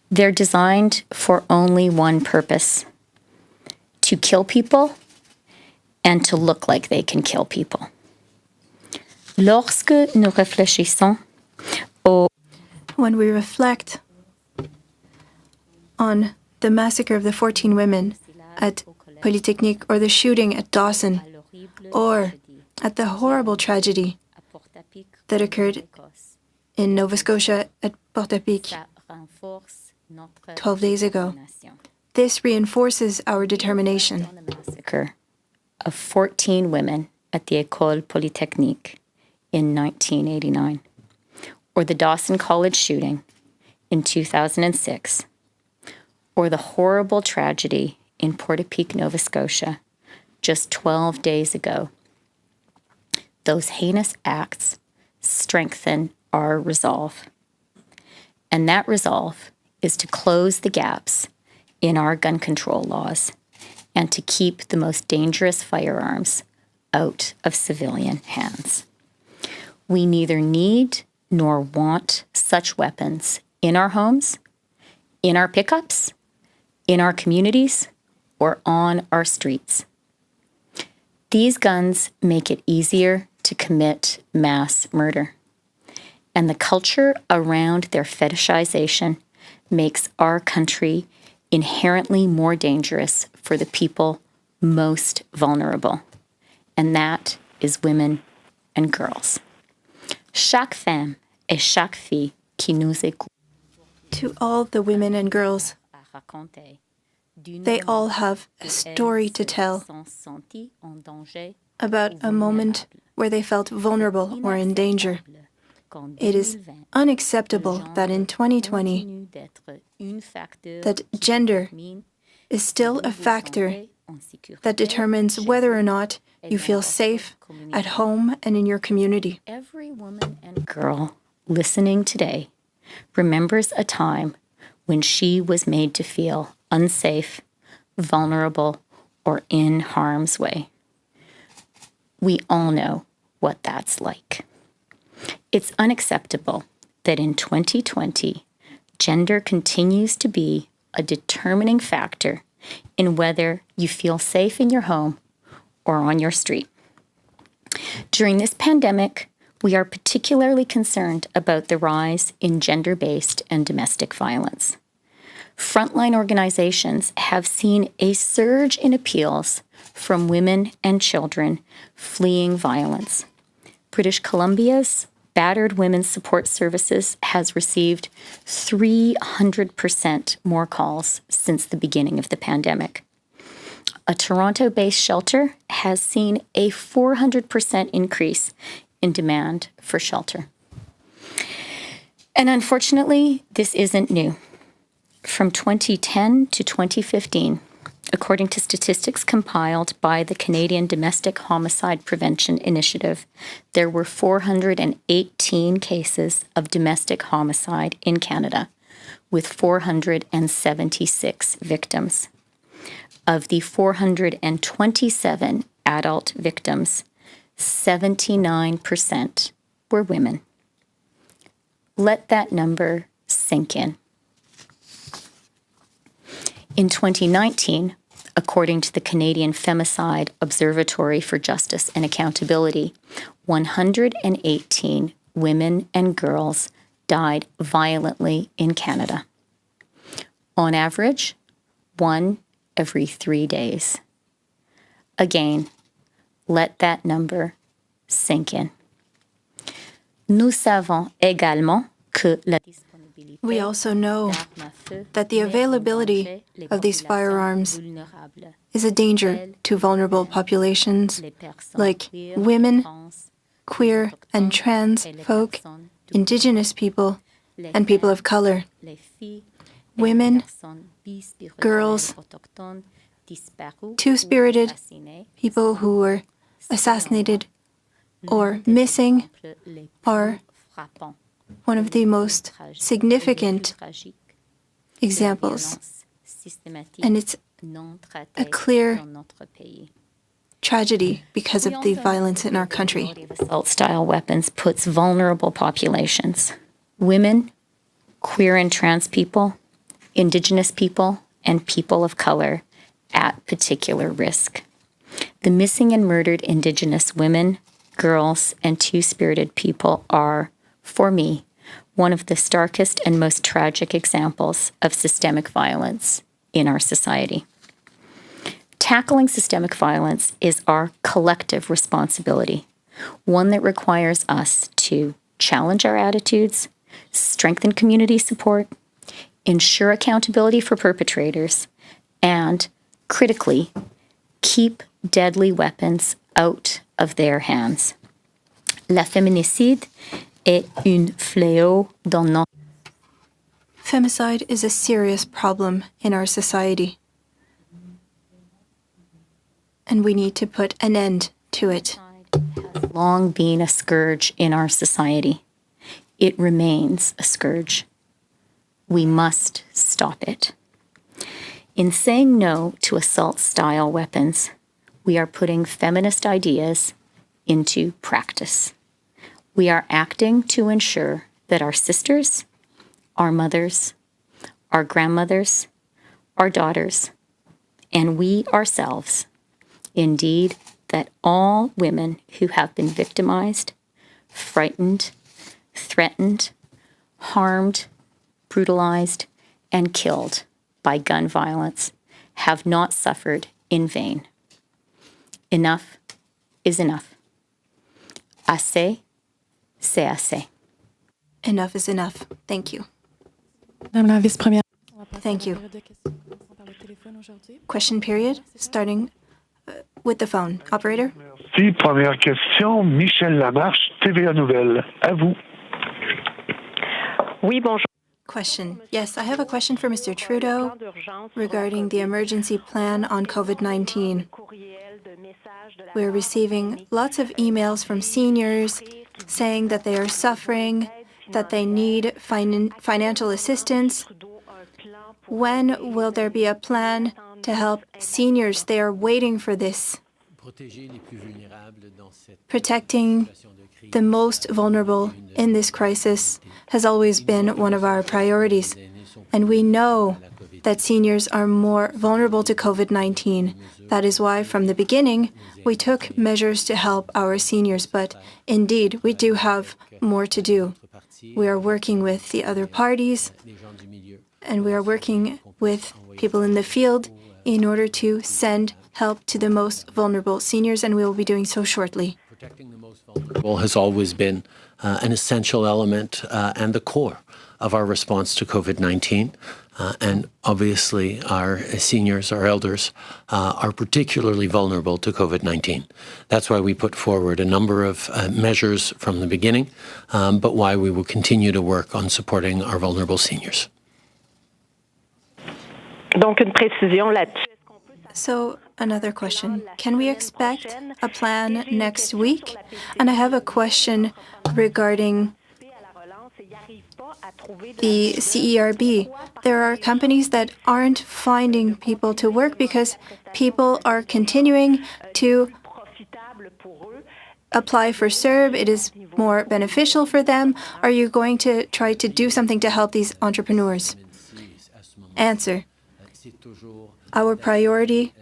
S10: They're designed for only one purpose: to kill people and to look like they can kill people. Lorsque nous réfléchissons
S7: When we reflect on the massacre of the 14 women at Polytechnique, or the shooting at Dawson, or at the horrible tragedy that occurred in Nova Scotia at Portapique 12 days ago, this reinforces our determination.
S10: the massacre of 14 women at the École Polytechnique in 1989, or the Dawson College shooting in 2006, or the horrible tragedy in Portapique, Nova Scotia, just 12 days ago, those heinous acts strengthen our resolve. And that resolve is to close the gaps in our gun control laws and to keep the most dangerous firearms out of civilian hands. We neither need nor want such weapons in our homes, in our pickups, in our communities, or on our streets. These guns make it easier to commit mass murder. And the culture around their fetishization makes our country inherently more dangerous for the people most vulnerable. And that is women and girls. Chaque femme et chaque fille qui nous écoute.
S7: To all the women and girls, they all have a story to tell about a moment where they felt vulnerable or in danger. It is unacceptable that in 2020, that gender is still a factor that determines whether or not you feel safe at home and in your community.
S10: Every woman and girl listening today remembers a time when she was made to feel unsafe, vulnerable, or in harm's way. We all know what that's like. It's unacceptable that in 2020, gender continues to be a determining factor in whether you feel safe in your home or on your street. During this pandemic, we are particularly concerned about the rise in gender-based and domestic violence. Frontline organizations have seen a surge in appeals from women and children fleeing violence. British Columbia's Battered Women's Support Services has received 300% more calls since the beginning of the pandemic. A Toronto-based shelter has seen a 400% increase in demand for shelter. And unfortunately, this isn't new. From 2010 to 2015, according to statistics compiled by the Canadian Domestic Homicide Prevention Initiative, there were 418 cases of domestic homicide in Canada, with 476 victims. Of the 427 adult victims, 79% were women. Let that number sink in. In 2019, according to the Canadian Femicide Observatory for Justice and Accountability, 118 women and girls died violently in Canada. On average, 1 every 3 days. Again, let that number sink in. Nous savons également que la
S7: We also know that the availability of these firearms is a danger to vulnerable populations like women, queer and trans folk, Indigenous people, and people of color. Women, girls, two-spirited, people who were assassinated or missing are one of the most significant examples. And it's a clear tragedy because of the violence in our country.
S10: Assault-style weapons puts vulnerable populations, women, queer and trans people, Indigenous people, and people of color at particular risk. The missing and murdered Indigenous women, girls, and two-spirited people are, for me, one of the starkest and most tragic examples of systemic violence in our society. Tackling systemic violence is our collective responsibility, one that requires us to challenge our attitudes, strengthen community support, ensure accountability for perpetrators, and, critically, keep deadly weapons out of their hands. La féminicide est un fléau dans notre...
S7: Femicide is a serious problem in our society, and we need to put an end to it.
S10: Has long been a scourge in our society. It remains a scourge. We must stop it. In saying no to assault-style weapons, we are putting feminist ideas into practice. We are acting to ensure that our sisters, our mothers, our grandmothers, our daughters, and we ourselves, indeed, that all women who have been victimized, frightened, threatened, harmed, brutalized, and killed by gun violence have not suffered in vain. Enough is enough. Assez, c'est assez.
S7: Enough is enough. Thank you.
S11: Madame la vice-première.
S7: Thank you. Question period, starting with the phone. Operator?
S12: Merci. Première question, Michel Lamarche, TVA Nouvelles. À vous.
S13: Oui, bonjour.
S7: Question. Yes, I have a question for Mr. Trudeau regarding the emergency plan on COVID-19. We're receiving lots of emails from seniors saying that they are suffering, that they need financial assistance. When will there be a plan to help seniors? They are waiting for this. Protecting the most vulnerable in this crisis has always been one of our priorities. And we know that seniors are more vulnerable to COVID-19. That is why, from the beginning, we took measures to help our seniors. But indeed, we do have more to do. We are working with the other parties, and we are working with people in the field in order to send help to the most vulnerable seniors, and we will be doing so shortly.
S6: Protecting the most vulnerable has always been an essential element and the core of our response to COVID-19. And obviously, our seniors, our elders, are particularly vulnerable to COVID-19. That's why we put forward a number of measures from the beginning, but why we will continue to work on supporting our vulnerable seniors.
S13: Donc, une précision là-dessus.
S7: So, another question. Can we expect a plan next week? And I have a question regarding the CERB. There are companies that aren't finding people to work because people are continuing to apply for CERB. It is more beneficial for them. Are you going to try to do something to help these entrepreneurs? Answer. Our priority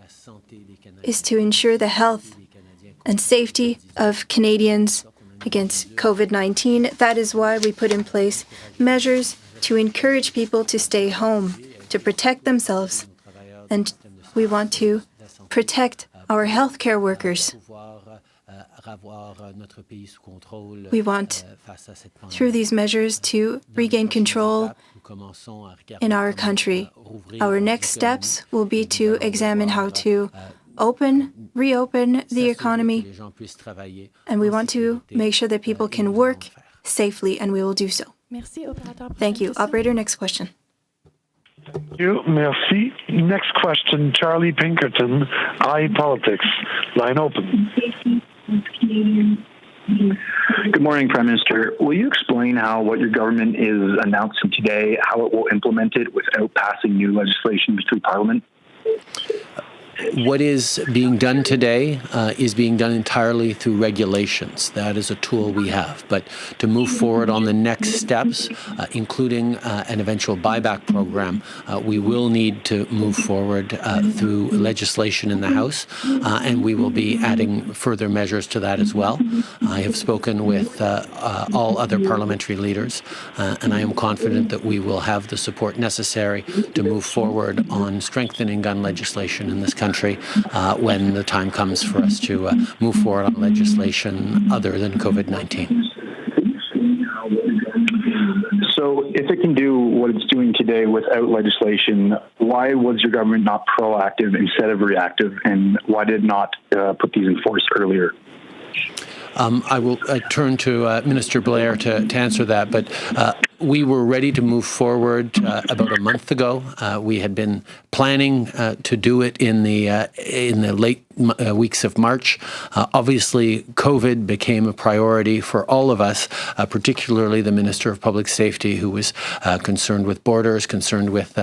S7: is to ensure the health and safety of Canadians against COVID-19. That is why we put in place measures to encourage people to stay home, to protect themselves. And we want to protect our healthcare workers. We want, through these measures, to regain control in our country. Our next steps will be to examine how to reopen the economy, and we want to make sure that people can work safely, and we will do so. Thank you. Operator, next question.
S12: Thank you. Merci. Next question, Charlie Pinkerton, iPolitics. Line open.
S14: Good morning, Prime Minister. Will you explain how what your government is announcing today, how it will implement it without passing new legislation through Parliament?
S6: What is being done today is being done entirely through regulations. That is a tool we have. But to move forward on the next steps, including an eventual buyback program, we will need to move forward through legislation in the House, and we will be adding further measures to that as well. I have spoken with all other parliamentary leaders, and I am confident that we will have the support necessary to move forward on strengthening gun legislation in this country when the time comes for us to move forward on legislation other than COVID-19.
S14: So if it can do what it's doing today without legislation, why was your government not proactive instead of reactive, and why did it not put these in force earlier?
S6: I will turn to Minister Blair to answer that, but we were ready to move forward about a month ago. We had been planning to do it in the late weeks of March. Obviously, COVID became a priority for all of us, particularly the Minister of Public Safety, who was concerned with borders, concerned with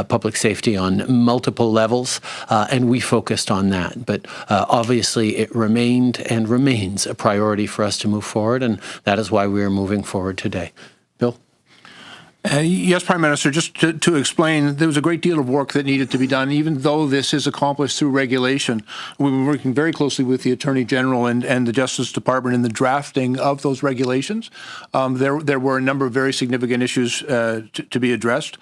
S6: public safety on multiple levels, and we focused on that. But obviously, it remained and remains a priority for us to move forward, and that is why we are moving forward today. Bill?
S8: Yes, Prime Minister, just to explain, there was a great deal of work that needed to be done, even though this is accomplished through regulation. We've been working very closely with the Attorney General and the Justice Department in the drafting of those regulations. There were a number of very significant issues to be addressed.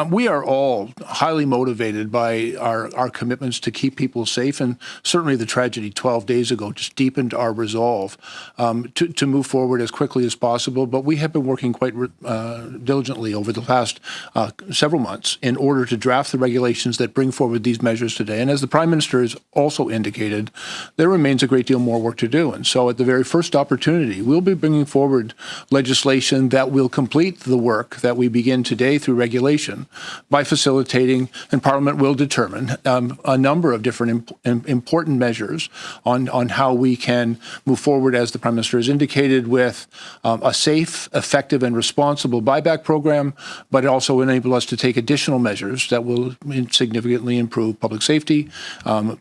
S8: We are all highly motivated by our commitments to keep people safe, and certainly the tragedy 12 days ago just deepened our resolve to move forward as quickly as possible. But we have been working quite diligently over the past several months in order to draft the regulations that bring forward these measures today. And as the Prime Minister has also indicated, there remains a great deal more work to do. And so at the very first opportunity, we'll be bringing forward legislation that will complete the work that we begin today through regulation by facilitating, and Parliament will determine, a number of different important measures on how we can move forward, as the Prime Minister has indicated, with a safe, effective and responsible buyback program, but it also enable us to take additional measures that will significantly improve public safety,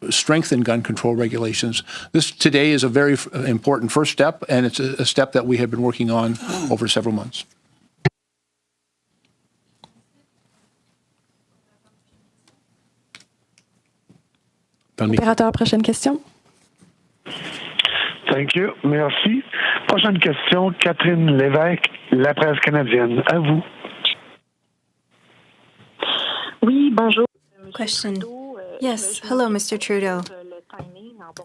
S8: strengthen gun control regulations. This today is a very important first step, and it's a step that we have been working on over several months.
S11: Opérateur, prochaine question.
S12: Thank you. Merci. Prochaine question, Catherine Lévesque, La Presse canadienne. À vous.
S7: Oui, bonjour. Question. Yes, hello, Mr. Trudeau.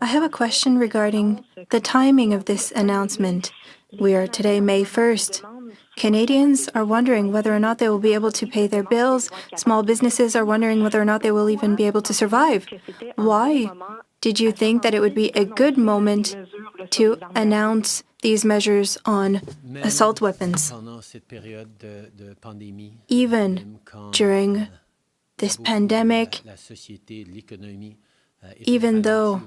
S7: I have a question regarding the timing of this announcement. We are today May 1st. Canadians are wondering whether or not they will be able to pay their bills. Small businesses are wondering whether or not they will even be able to survive. Why did you think that it would be a good moment to announce these measures on assault weapons? Even during this pandemic, even though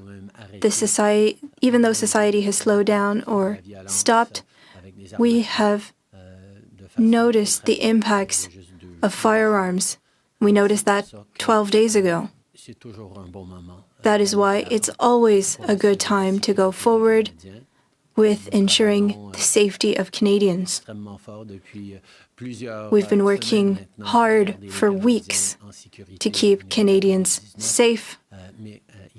S7: society has slowed down or stopped, we have noticed the impacts of firearms. We noticed that 12 days ago. That is why it's always a good time to go forward with ensuring the safety of Canadians. We've been working hard for weeks to keep Canadians safe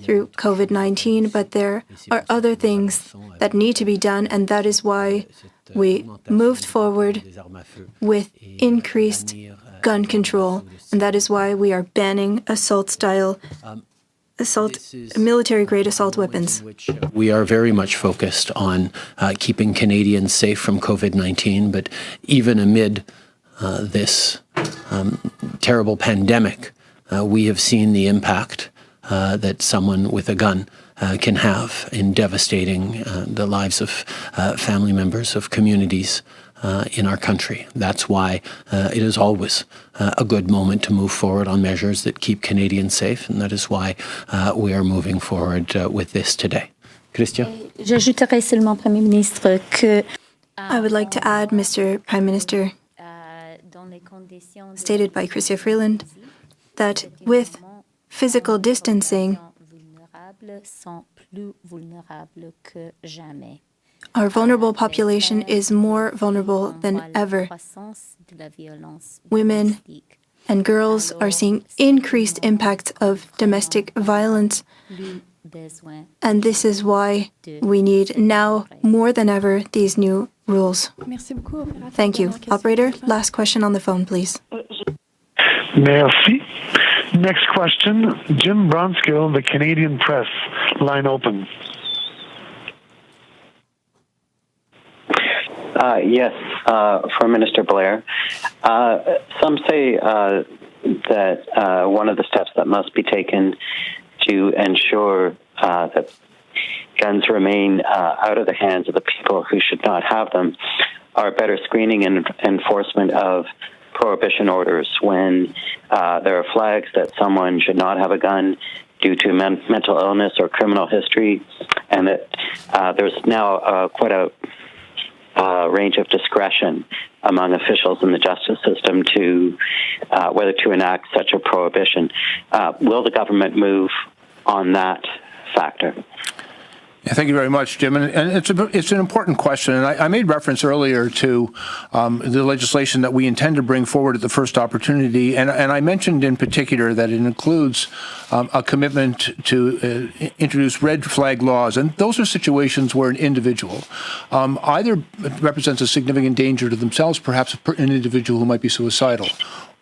S7: through COVID-19, but there are other things that need to be done, and that is why we moved forward with increased gun control, and that is why we are banning military-grade assault weapons.
S6: We are very much focused on keeping Canadians safe from COVID-19, but even amid this terrible pandemic, we have seen the impact that someone with a gun can have in devastating the lives of family members, of communities in our country. That's why it is always a good moment to move forward on measures that keep Canadians safe, and that is why we are moving forward with this today. Christian?
S10: J'ajouterai seulement, Premier ministre, que
S7: I would like to add, Mr. Prime Minister, stated by Chrystia Freeland, that with physical distancing, our vulnerable population is more vulnerable than ever. Women and girls are seeing increased impacts of domestic violence, and this is why we need now more than ever these new rules. Thank you. Operator, last question on the phone, please.
S12: Merci. Next question, Jim Bronskill, the Canadian Press. Line open.
S15: Yes, for Minister Blair. Some say that one of the steps that must be taken to ensure that guns remain out of the hands of the people who should not have them are better screening and enforcement of prohibition orders when there are flags that someone should not have a gun due to mental illness or criminal history, and that there's now quite a range of discretion among officials in the justice system to whether to enact such a prohibition. Will the government move on that factor?
S8: Yeah, thank you very much, Jim. And it's an important question. And I made reference earlier to the legislation that we intend to bring forward at the first opportunity. And I mentioned in particular that it includes a commitment to introduce red flag laws. And those are situations where an individual either represents a significant danger to themselves, perhaps an individual who might be suicidal,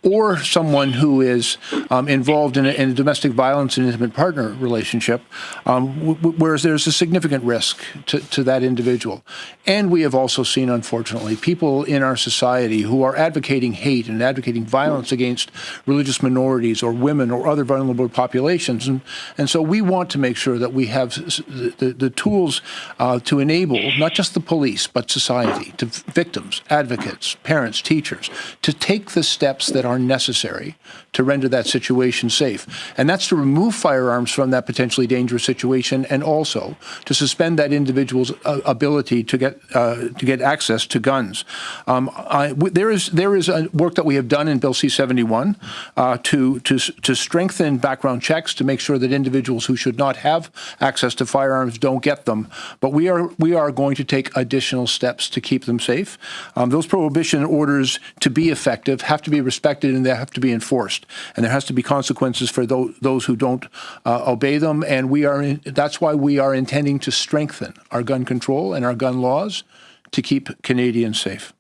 S8: or someone who is involved in a domestic violence and intimate partner relationship, whereas there's a significant risk to that individual. And we have also seen, unfortunately, people in our society who are advocating hate and advocating violence against religious minorities or women or other vulnerable populations. And so we want to make sure that we have the tools to enable not just the police, but society, to victims, advocates, parents, teachers, to take the steps that are necessary to render that situation safe. And that's to remove firearms from that potentially dangerous situation and also to suspend that individual's ability to get access to guns. There is work that we have done in Bill C-71 to strengthen background checks to make sure that individuals who should not have access to firearms don't get them. But we are going to take additional steps to keep them safe. Those prohibition orders, to be effective, have to be respected and they have to be enforced. And there has to be consequences for those who don't obey them. And that's why we are intending to strengthen our gun control and our gun laws to keep Canadians safe.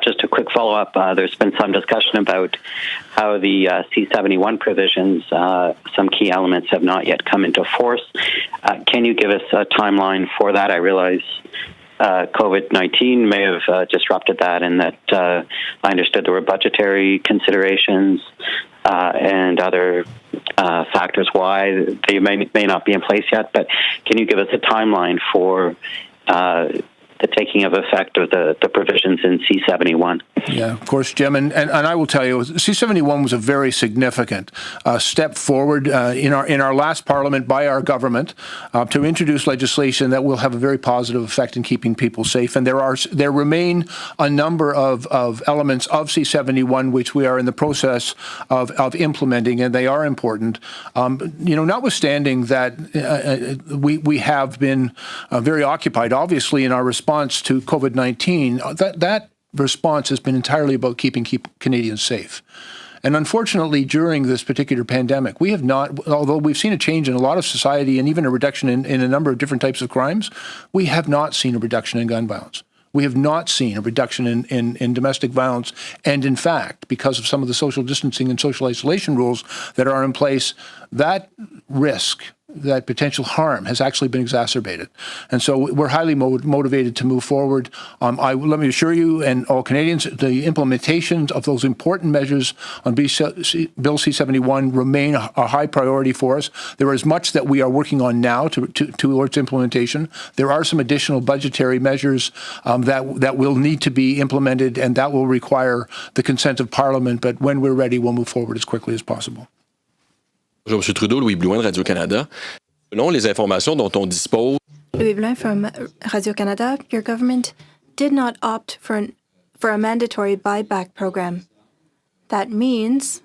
S15: Just a quick follow-up. There's been some discussion about how the C-71 provisions, some key elements have not yet come into force. Can you give us a timeline for that? I realize COVID-19 may have disrupted that, and that I understood there were budgetary considerations and other factors why they may not be in place yet. But can you give us a timeline for the taking of effect of the provisions in C-71?
S8: Yeah, of course, Jim. And I will tell you, C-71 was a very significant step forward in our last parliament by our government to introduce legislation that will have a very positive effect in keeping people safe. And there remain a number of elements of C-71 which we are in the process of implementing, and they are important. Notwithstanding that we have been very occupied, obviously, in our response to COVID-19, that response has been entirely about keeping Canadians safe. And unfortunately, during this particular pandemic, we have not, although we've seen a change in a lot of society and even a reduction in a number of different types of crimes, we have not seen a reduction in gun violence. We have not seen a reduction in domestic violence. And in fact, because of some of the social distancing and social isolation rules that are in place, that risk, that potential harm has actually been exacerbated. And so we're highly motivated to move forward. Let me assure you and all Canadians, the implementation of those important measures on Bill C-71 remain a high priority for us. There is much that we are working on now towards implementation. There are some additional budgetary measures that will need to be implemented, and that will require the consent of Parliament. But when we're ready, we'll move forward as quickly as possible.
S16: Bonjour, M. Trudeau, Louis Blouin de Radio-Canada. Selon les informations dont on dispose...
S7: Louis Blouin from Radio-Canada. Your government did not opt for a mandatory buyback program. That means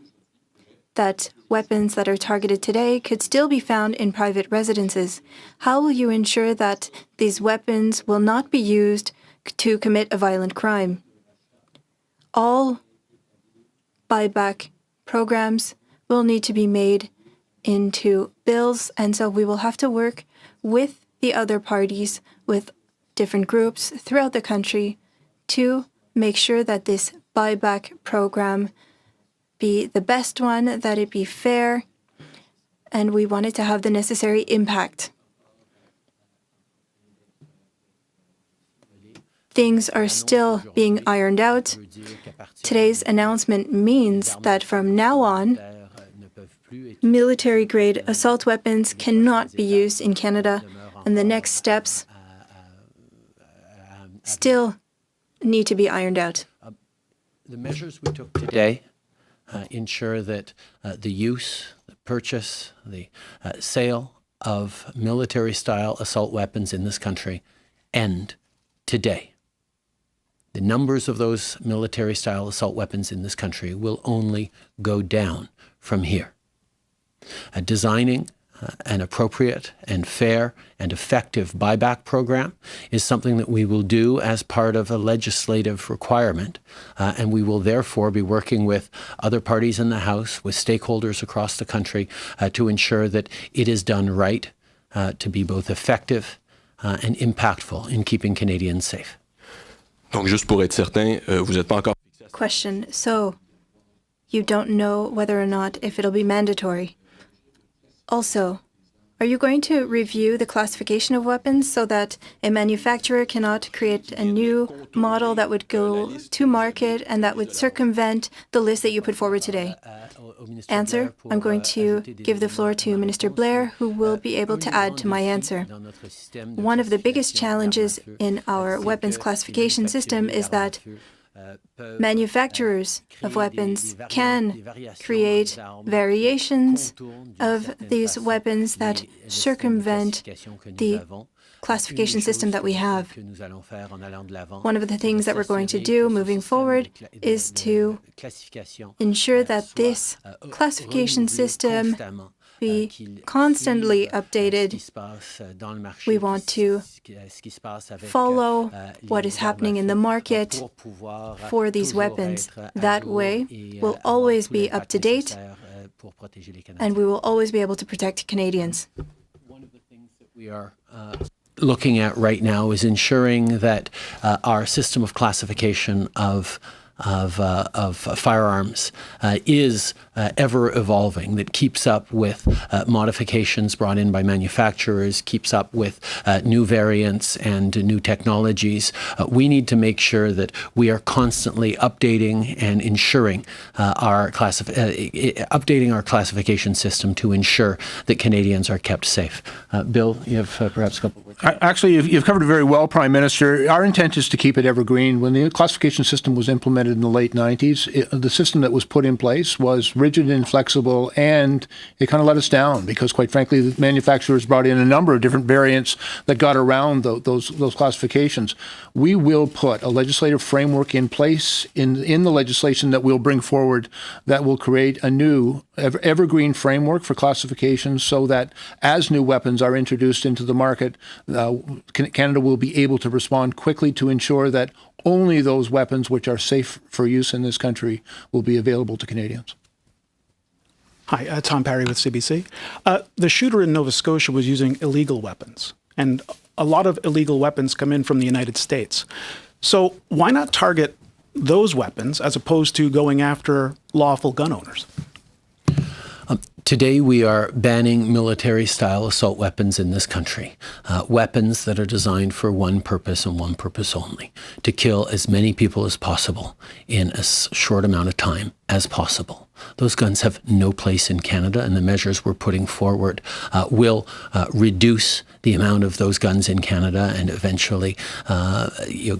S7: that weapons that are targeted today could still be found in private residences. How will you ensure that these weapons will not be used to commit a violent crime? All buyback programs will need to be made into bills, and so we will have to work with the other parties, with different groups throughout the country to make sure that this buyback program be the best one, that it be fair, and we want it to have the necessary impact. Things are still being ironed out. Today's announcement means that from now on, military-grade assault weapons cannot be used in Canada, and the next steps still need to be ironed out.
S6: The measures we took today ensure that the use, the purchase, the sale of military-style assault weapons in this country end today. The numbers of those military-style assault weapons in this country will only go down from here. Designing an appropriate and fair and effective buyback program is something that we will do as part of a legislative requirement, and we will therefore be working with other parties in the House, with stakeholders across the country, to ensure that it is done right, to be both effective and impactful in keeping Canadians safe.
S16: Donc, juste pour être certain, vous n'êtes pas encore...
S7: Question. So, you don't know whether or not if it'll be mandatory. Also, are you going to review the classification of weapons so that a manufacturer cannot create a new model that would go to market and that would circumvent the list that you put forward today? Answer. I'm going to give the floor to Minister Blair, who will be able to add to my answer. One of the biggest challenges in our weapons classification system is that manufacturers of weapons can create variations of these weapons that circumvent the classification system that we have. One of the things that we're going to do moving forward is to ensure that this classification system be constantly updated. We want to follow what is happening in the market for these weapons. That way, we'll always be up to date, and we will always be able to protect Canadians.
S6: One of the things that we are looking at right now is ensuring that our system of classification of firearms is ever evolving, that keeps up with modifications brought in by manufacturers, keeps up with new variants and new technologies. We need to make sure that we are constantly updating and ensuring updating our classification system to ensure that Canadians are kept safe. Bill, you have perhaps a couple of words.
S8: Actually, you've covered it very well, Prime Minister. Our intent is to keep it evergreen. When the classification system was implemented in the late 90s, the system that was put in place was rigid and inflexible, and it kind of let us down because, quite frankly, the manufacturers brought in a number of different variants that got around those classifications. We will put a legislative framework in place in the legislation that we'll bring forward that will create a new evergreen framework for classifications so that as new weapons are introduced into the market, Canada will be able to respond quickly to ensure that only those weapons which are safe for use in this country will be available to Canadians.
S17: Hi, Tom Parry with CBC. The shooter in Nova Scotia was using illegal weapons, and a lot of illegal weapons come in from the United States. So why not target those weapons as opposed to going after lawful gun owners?
S6: Today, we are banning military-style assault weapons in this country, weapons that are designed for one purpose and one purpose only, to kill as many people as possible in a short amount of time as possible. Those guns have no place in Canada, and the measures we're putting forward will reduce the amount of those guns in Canada and eventually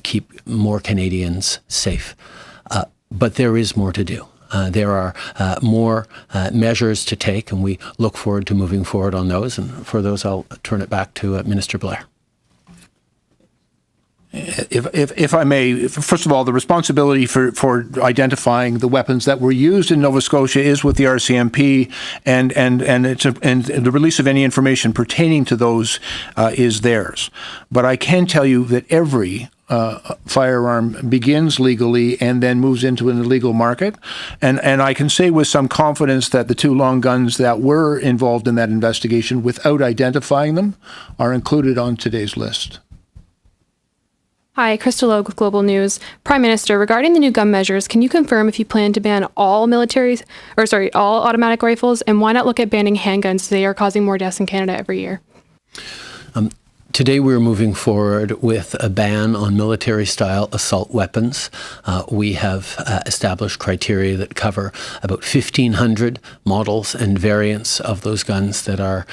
S6: keep more Canadians safe. But there is more to do. There are more measures to take, and we look forward to moving forward on those. And for those, I'll turn it back to Minister Blair.
S8: If I may, first of all, the responsibility for identifying the weapons that were used in Nova Scotia is with the RCMP, and the release of any information pertaining to those is theirs. But I can tell you that every firearm begins legally and then moves into an illegal market. And I can say with some confidence that the two long guns that were involved in that investigation, without identifying them, are included on today's list.
S18: Hi, Crystal Oak with Global News. Prime Minister, regarding the new gun measures, can you confirm if you plan to ban all automatic rifles, and why not look at banning handguns? They are causing more deaths in Canada every year.
S6: Today we're moving forward with a ban on military-style assault weapons. We have established criteria that cover about 1,500 models and variants of those guns that are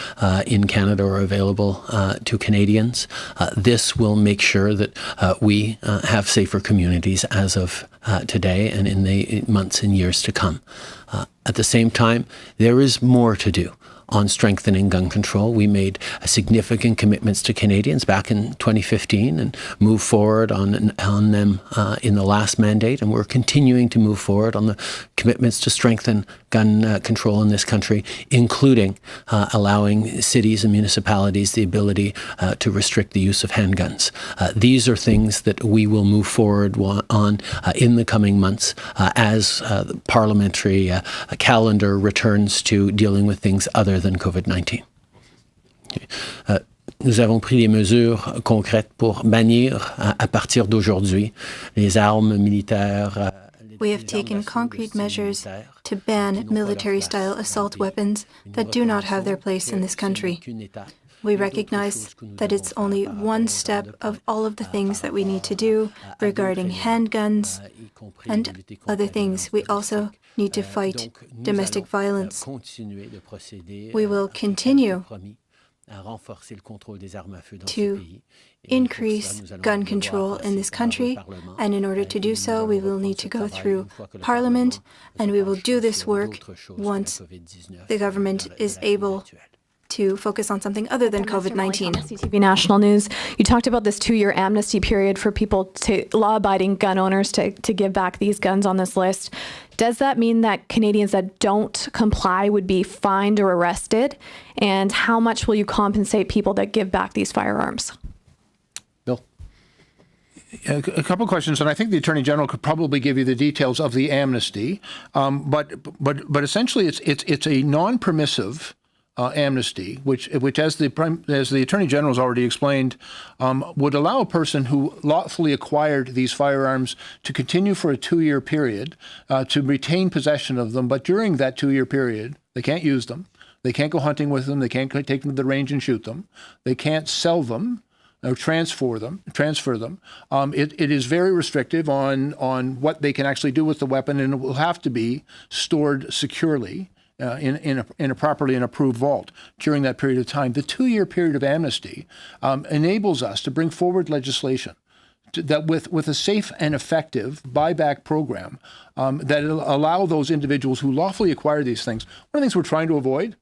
S6: in Canada or available to Canadians. This will make sure that we have safer communities as of today and in the months and years to come. At the same time, there is more to do on strengthening gun control. We made significant commitments to Canadians back in 2015 and moved forward on them in the last mandate, and we're continuing to move forward on the commitments to strengthen gun control in this country, including allowing cities and municipalities the ability to restrict the use of handguns. These are things that we will move forward on in the coming months as the parliamentary calendar returns to dealing with things other than COVID-19. Nous avons pris des mesures concrètes pour bannir à partir d'aujourd'hui les armes militaires.
S7: We have taken concrete measures to ban military-style assault weapons that do not have their place in this country. We recognize that it's only one step of all of the things that we need to do regarding handguns and other things. We also need to fight domestic violence. We will continue to increase gun control in this country, and in order to do so, we will need to go through Parliament, and we will do this work once the government is able to focus on something other than COVID-19.
S18: TV National News, you talked about this 2-year amnesty period for people, law-abiding gun owners, to give back these guns on this list. Does that mean that Canadians that don't comply would be fined or arrested? And how much will you compensate people that give back these firearms?
S6: Bill?
S8: A couple of questions, and I think the Attorney General could probably give you the details of the amnesty. But essentially, it's a non-permissive amnesty, which as the Attorney General has already explained, would allow a person who lawfully acquired these firearms to continue for a 2-year period to retain possession of them. But during that 2-year period, they can't use them. They can't go hunting with them. They can't take them to the range and shoot them. They can't sell them or transfer them. It is very restrictive on what they can actually do with the weapon, and it will have to be stored securely in a properly approved vault during that period of time. The 2-year period of amnesty enables us to bring forward legislation that with a safe and effective buyback program that will allow those individuals who lawfully acquire these things. One of the things we're trying to avoid,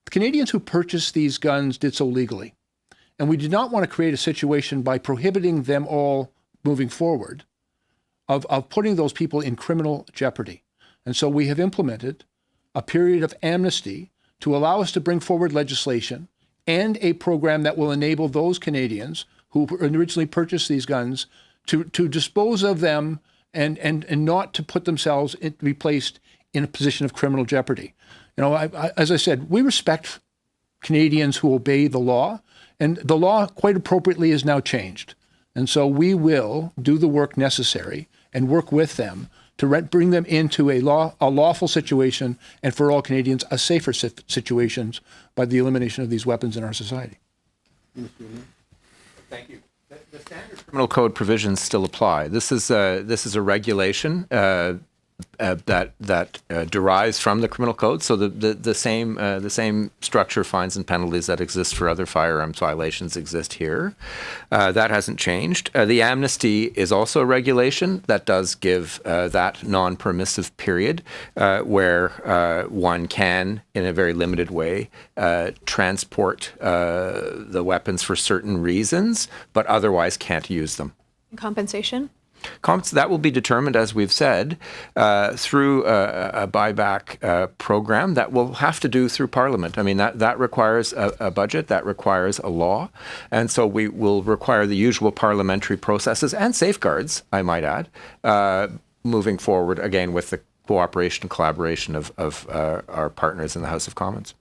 S8: the Canadians who purchased these guns did so legally. And we did not want to create a situation by prohibiting them all moving forward of putting those people in criminal jeopardy. And so we have implemented a period of amnesty to allow us to bring forward legislation and a program that will enable those Canadians who originally purchased these guns to dispose of them and not to put themselves be placed in a position of criminal jeopardy. You know, as I said, we respect Canadians who obey the law, and the law quite appropriately is now changed. And so we will do the work necessary and work with them to bring them into a lawful situation, and for all Canadians, a safer situation by the elimination of these weapons in our society.
S9: Thank you. The standard criminal code provisions still apply. This is a regulation that derives from the criminal code. So the same structure, fines and penalties that exist for other firearms violations exist here. That hasn't changed. The amnesty is also a regulation that does give that non-permissive period where one can, in a very limited way, transport the weapons for certain reasons, but otherwise can't use them.
S18: Compensation?
S9: That will be determined, as we've said, through a buyback program that we'll have to do through Parliament. I mean, that requires a budget, that requires a law, and so we will require the usual parliamentary processes and safeguards, I might add, moving forward, again, with the cooperation and collaboration of our partners in the House of Commons.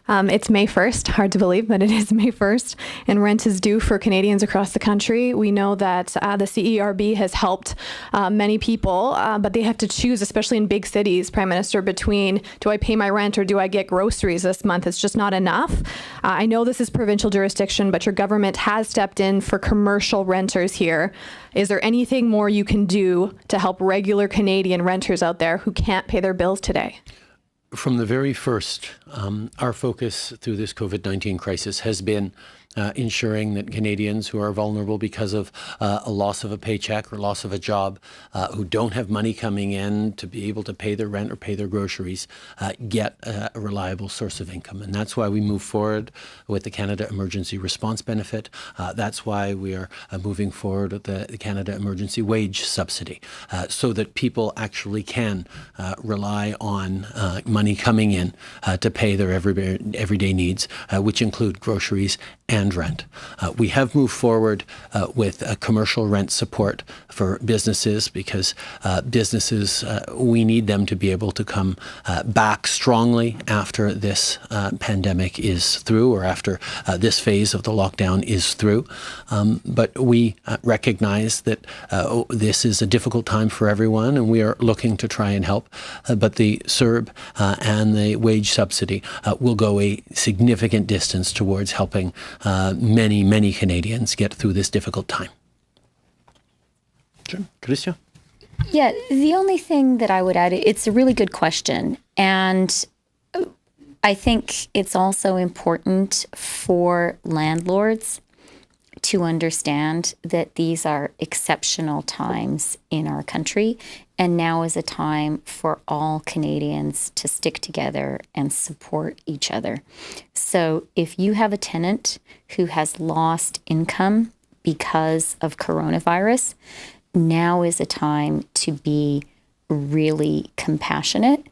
S18: It's May 1st, hard to believe, but it is May 1st, and rent is due for Canadians across the country. We know that the CERB has helped many people, but they have to choose, especially in big cities, Prime Minister, between do I pay my rent or do I get groceries this month? It's just not enough. I know this is provincial jurisdiction, but your government has stepped in for commercial renters here. Is there anything more you can do to help regular Canadian renters out there who can't pay their bills today?
S6: From the very first, our focus through this COVID-19 crisis has been ensuring that Canadians who are vulnerable because of a loss of a paycheck or loss of a job, who don't have money coming in to be able to pay their rent or pay their groceries, get a reliable source of income. And that's why we move forward with the Canada Emergency Response Benefit. That's why we are moving forward with the Canada Emergency Wage Subsidy, so that people actually can rely on money coming in to pay their everyday needs, which include groceries and rent. We have moved forward with commercial rent support for businesses because businesses, we need them to be able to come back strongly after this pandemic is through, or after this phase of the lockdown is through. But we recognize that this is a difficult time for everyone, and we are looking to try and help. But the CERB and the wage subsidy will go a significant distance towards helping many Canadians get through this difficult time. Sure. Christian?
S10: Yeah, the only thing that I would add, it's a really good question. And I think it's also important for landlords to understand that these are exceptional times in our country. And now is a time for all Canadians to stick together and support each other. So if you have a tenant who has lost income because of coronavirus, now is a time to be really compassionate.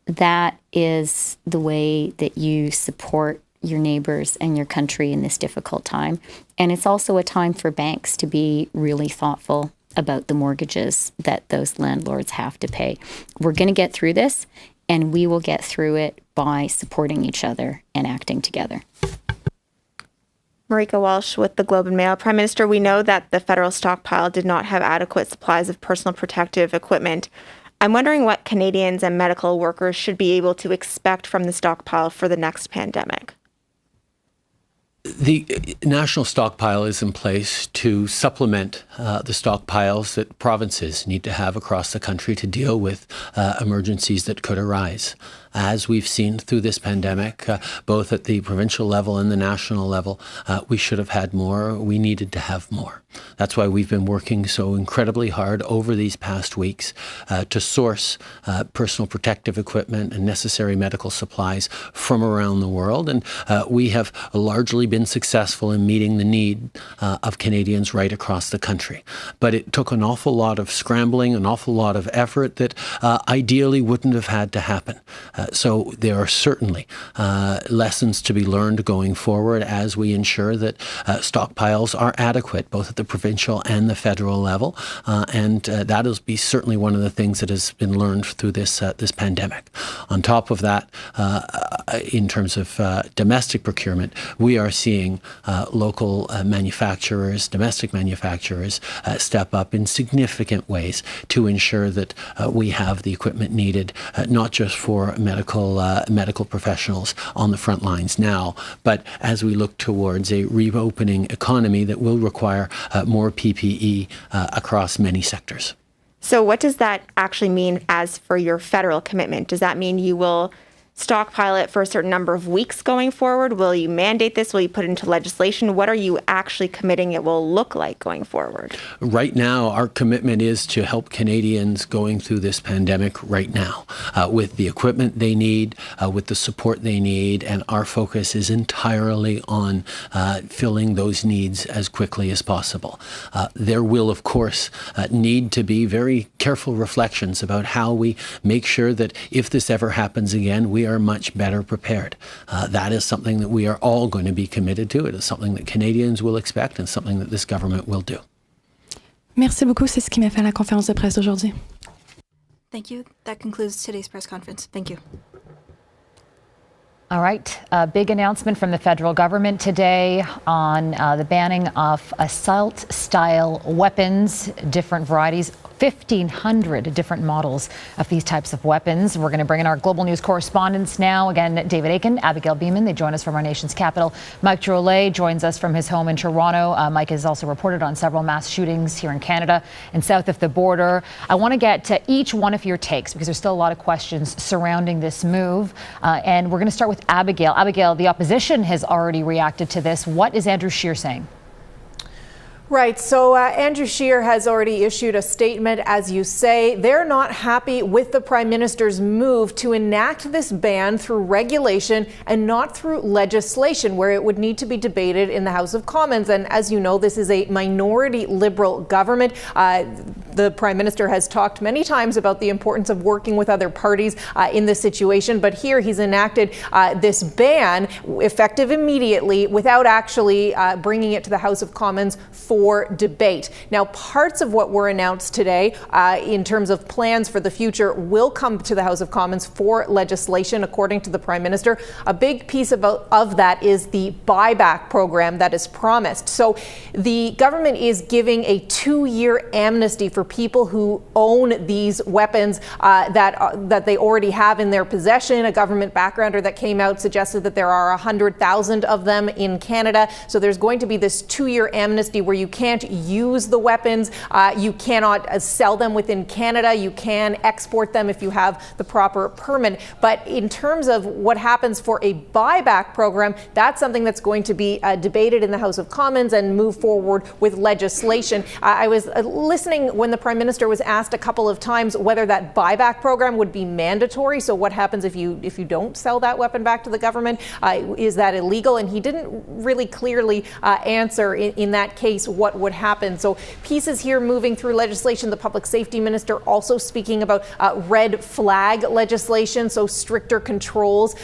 S10: That is the way that you support your neighbors and your country in this difficult time. And it's also a time for banks to be really thoughtful about the mortgages that those landlords have to pay. We're going to get through this, and we will get through it by supporting each other and acting together.
S19: Marika Walsh with the Globe and Mail. Prime Minister, we know that the federal stockpile did not have adequate supplies of personal protective equipment. I'm wondering what Canadians and medical workers should be able to expect from the stockpile for the next pandemic.
S6: The national stockpile is in place to supplement the stockpiles that provinces need to have across the country to deal with emergencies that could arise. As we've seen through this pandemic, both at the provincial level and the national level, we should have had more. We needed to have more. That's why we've been working so incredibly hard over these past weeks to source personal protective equipment and necessary medical supplies from around the world. And we have largely been successful in meeting the need of Canadians right across the country. But it took an awful lot of scrambling, an awful lot of effort that ideally wouldn't have had to happen. So there are certainly lessons to be learned going forward as we ensure that stockpiles are adequate, both at the provincial and the federal level. And that'll be certainly one of the things that has been learned through this pandemic. On top of that, in terms of domestic procurement, we are seeing local manufacturers, domestic manufacturers, step up in significant ways to ensure that we have the equipment needed, not just for medical professionals on the front lines now, but as we look towards a reopening economy that will require more PPE across many sectors.
S19: So what does that actually mean as for your federal commitment? Does that mean you will stockpile it for a certain number of weeks going forward? Will you mandate this? Will you put it into legislation? What are you actually committing it will look like going forward? Right now, our commitment is to help Canadians going through this pandemic right now with the equipment they need, with the support they need, and our focus is entirely on filling those needs as quickly as possible. There will, of course, need to be very careful reflections about how we make sure that if this ever happens again, we are much better prepared. That is something that we are all going to be committed to. It is something that Canadians will expect and something that this government will do.
S11: Merci beaucoup. C'est ce qui m'a fait la conférence de presse d'aujourd'hui.
S7: Thank you. That concludes today's press conference. Thank you.
S1: All right, a big announcement from the federal government today on the banning of assault-style weapons, different varieties, 1,500 different models of these types of weapons. We're going to bring in our global news correspondents now. Again, David Aiken, Abigail Beeman, they join us from our nation's capital. Mike Drolet joins us from his home in Toronto. Mike has also reported on several mass shootings here in Canada and south of the border. I want to get to each one of your takes because there's still a lot of questions surrounding this move. And we're going to start with Abigail. Abigail, the opposition has already reacted to this. What is Andrew Scheer saying?
S3: Right. So Andrew Scheer has already issued a statement. As you say, they're not happy with the Prime Minister's move to enact this ban through regulation and not through legislation, where it would need to be debated in the House of Commons. And as you know, this is a minority Liberal government. The Prime Minister has talked many times about the importance of working with other parties in this situation. But here he's enacted this ban effective immediately without actually bringing it to the House of Commons for debate. Now, parts of what were announced today in terms of plans for the future will come to the House of Commons for legislation, according to the Prime Minister. A big piece of that is the buyback program that is promised. So the government is giving a 2-year amnesty for people who own these weapons that they already have in their possession. A government backgrounder that came out suggested that there are 100,000 of them in Canada. So there's going to be this 2-year amnesty where you can't use the weapons. You cannot sell them within Canada. You can export them if you have the proper permit. But in terms of what happens for a buyback program, that's something that's going to be debated in the House of Commons and move forward with legislation. I was listening when the Prime Minister was asked a couple of times whether that buyback program would be mandatory. So what happens if you don't sell that weapon back to the government? Is that illegal? And he didn't really clearly answer in that case what would happen. So pieces here moving through legislation. The Public Safety Minister also speaking about red flag legislation, so stricter controls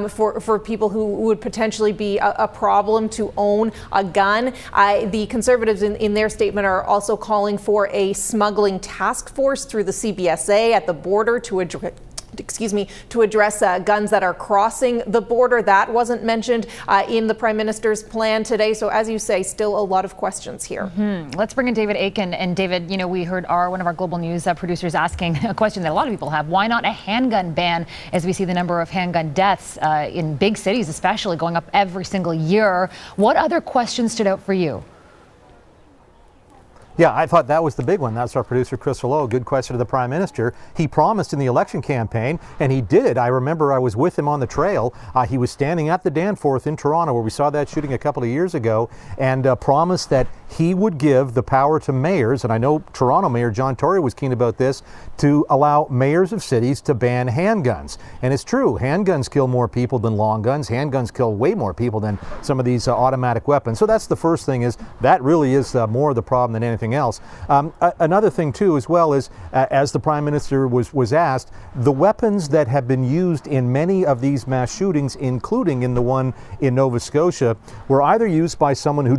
S3: for people who would potentially be a problem to own a gun. The Conservatives in their statement are also calling for a smuggling task force through the CBSA at the border to address guns that are crossing the border. That wasn't mentioned in the Prime Minister's plan today. So as you say, still a lot of questions here.
S1: Let's bring in David Aiken. And David, you know, we heard one of our global news producers asking a question that a lot of people have. Why not a handgun ban, as we see the number of handgun deaths in big cities especially going up every single year? What other questions stood out for you?
S4: Yeah, I thought that was the big one. That's our producer, Chris Lowe. Good question to the Prime Minister. He promised in the election campaign, and he did it. I remember I was with him on the trail. He was standing at the Danforth in Toronto, where we saw that shooting a couple of years ago, and promised that he would give the power to mayors, and I know Toronto Mayor John Tory was keen about this, to allow mayors of cities to ban handguns. And it's true, handguns kill more people than long guns. Handguns kill way more people than some of these automatic weapons. So that's the first thing, is that really is more of the problem than anything else. Another thing too as well is, as the Prime Minister was asked, the weapons that have been used in many of these mass shootings, including in the one in Nova Scotia, were either used by someone who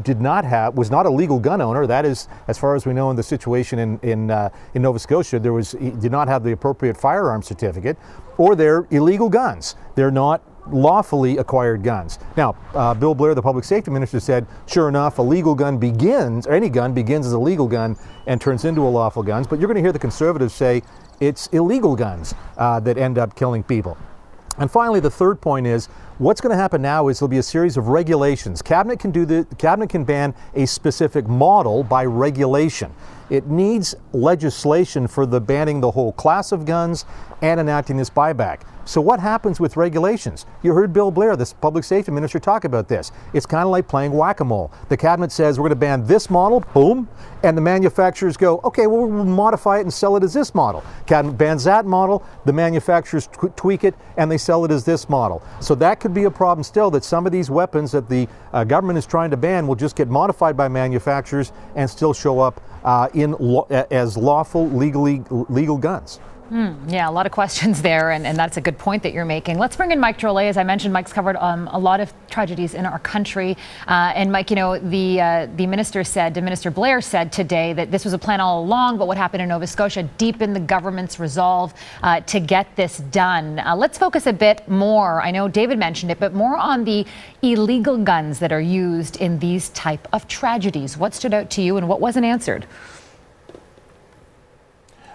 S4: was not a legal gun owner. That is, as far as we know, in the situation in Nova Scotia, he did not have the appropriate firearms certificate, or they're illegal guns. They're not lawfully acquired guns. Now, Bill Blair, the Public Safety Minister, said, sure enough, a legal gun begins, or any gun begins as a legal gun and turns into a lawful gun. But you're going to hear the Conservatives say it's illegal guns that end up killing people. And finally, the third point is, what's going to happen now is there'll be a series of regulations. Cabinet can ban a specific model by regulation. It needs legislation for banning the whole class of guns and enacting this buyback. So what happens with regulations? You heard Bill Blair, the Public Safety Minister, talk about this. It's kind of like playing whack-a-mole. The cabinet says we're going to ban this model, boom, and the manufacturers go, okay, well, we'll modify it and sell it as this model. Cabinet bans that model, the manufacturers tweak it, and they sell it as this model. So that could be a problem still, that some of these weapons that the government is trying to ban will just get modified by manufacturers and still show up as lawful, legal guns.
S1: Yeah, a lot of questions there, and that's a good point that you're making. Let's bring in Mike Drolet. As I mentioned, Mike's covered a lot of tragedies in our country. And Mike, you know, the Minister Blair said today that this was a plan all along, but what happened in Nova Scotia deepened the government's resolve to get this done. Let's focus a bit more, I know David mentioned it, but more on the illegal guns that are used in these type of tragedies. What stood out to you and what wasn't answered?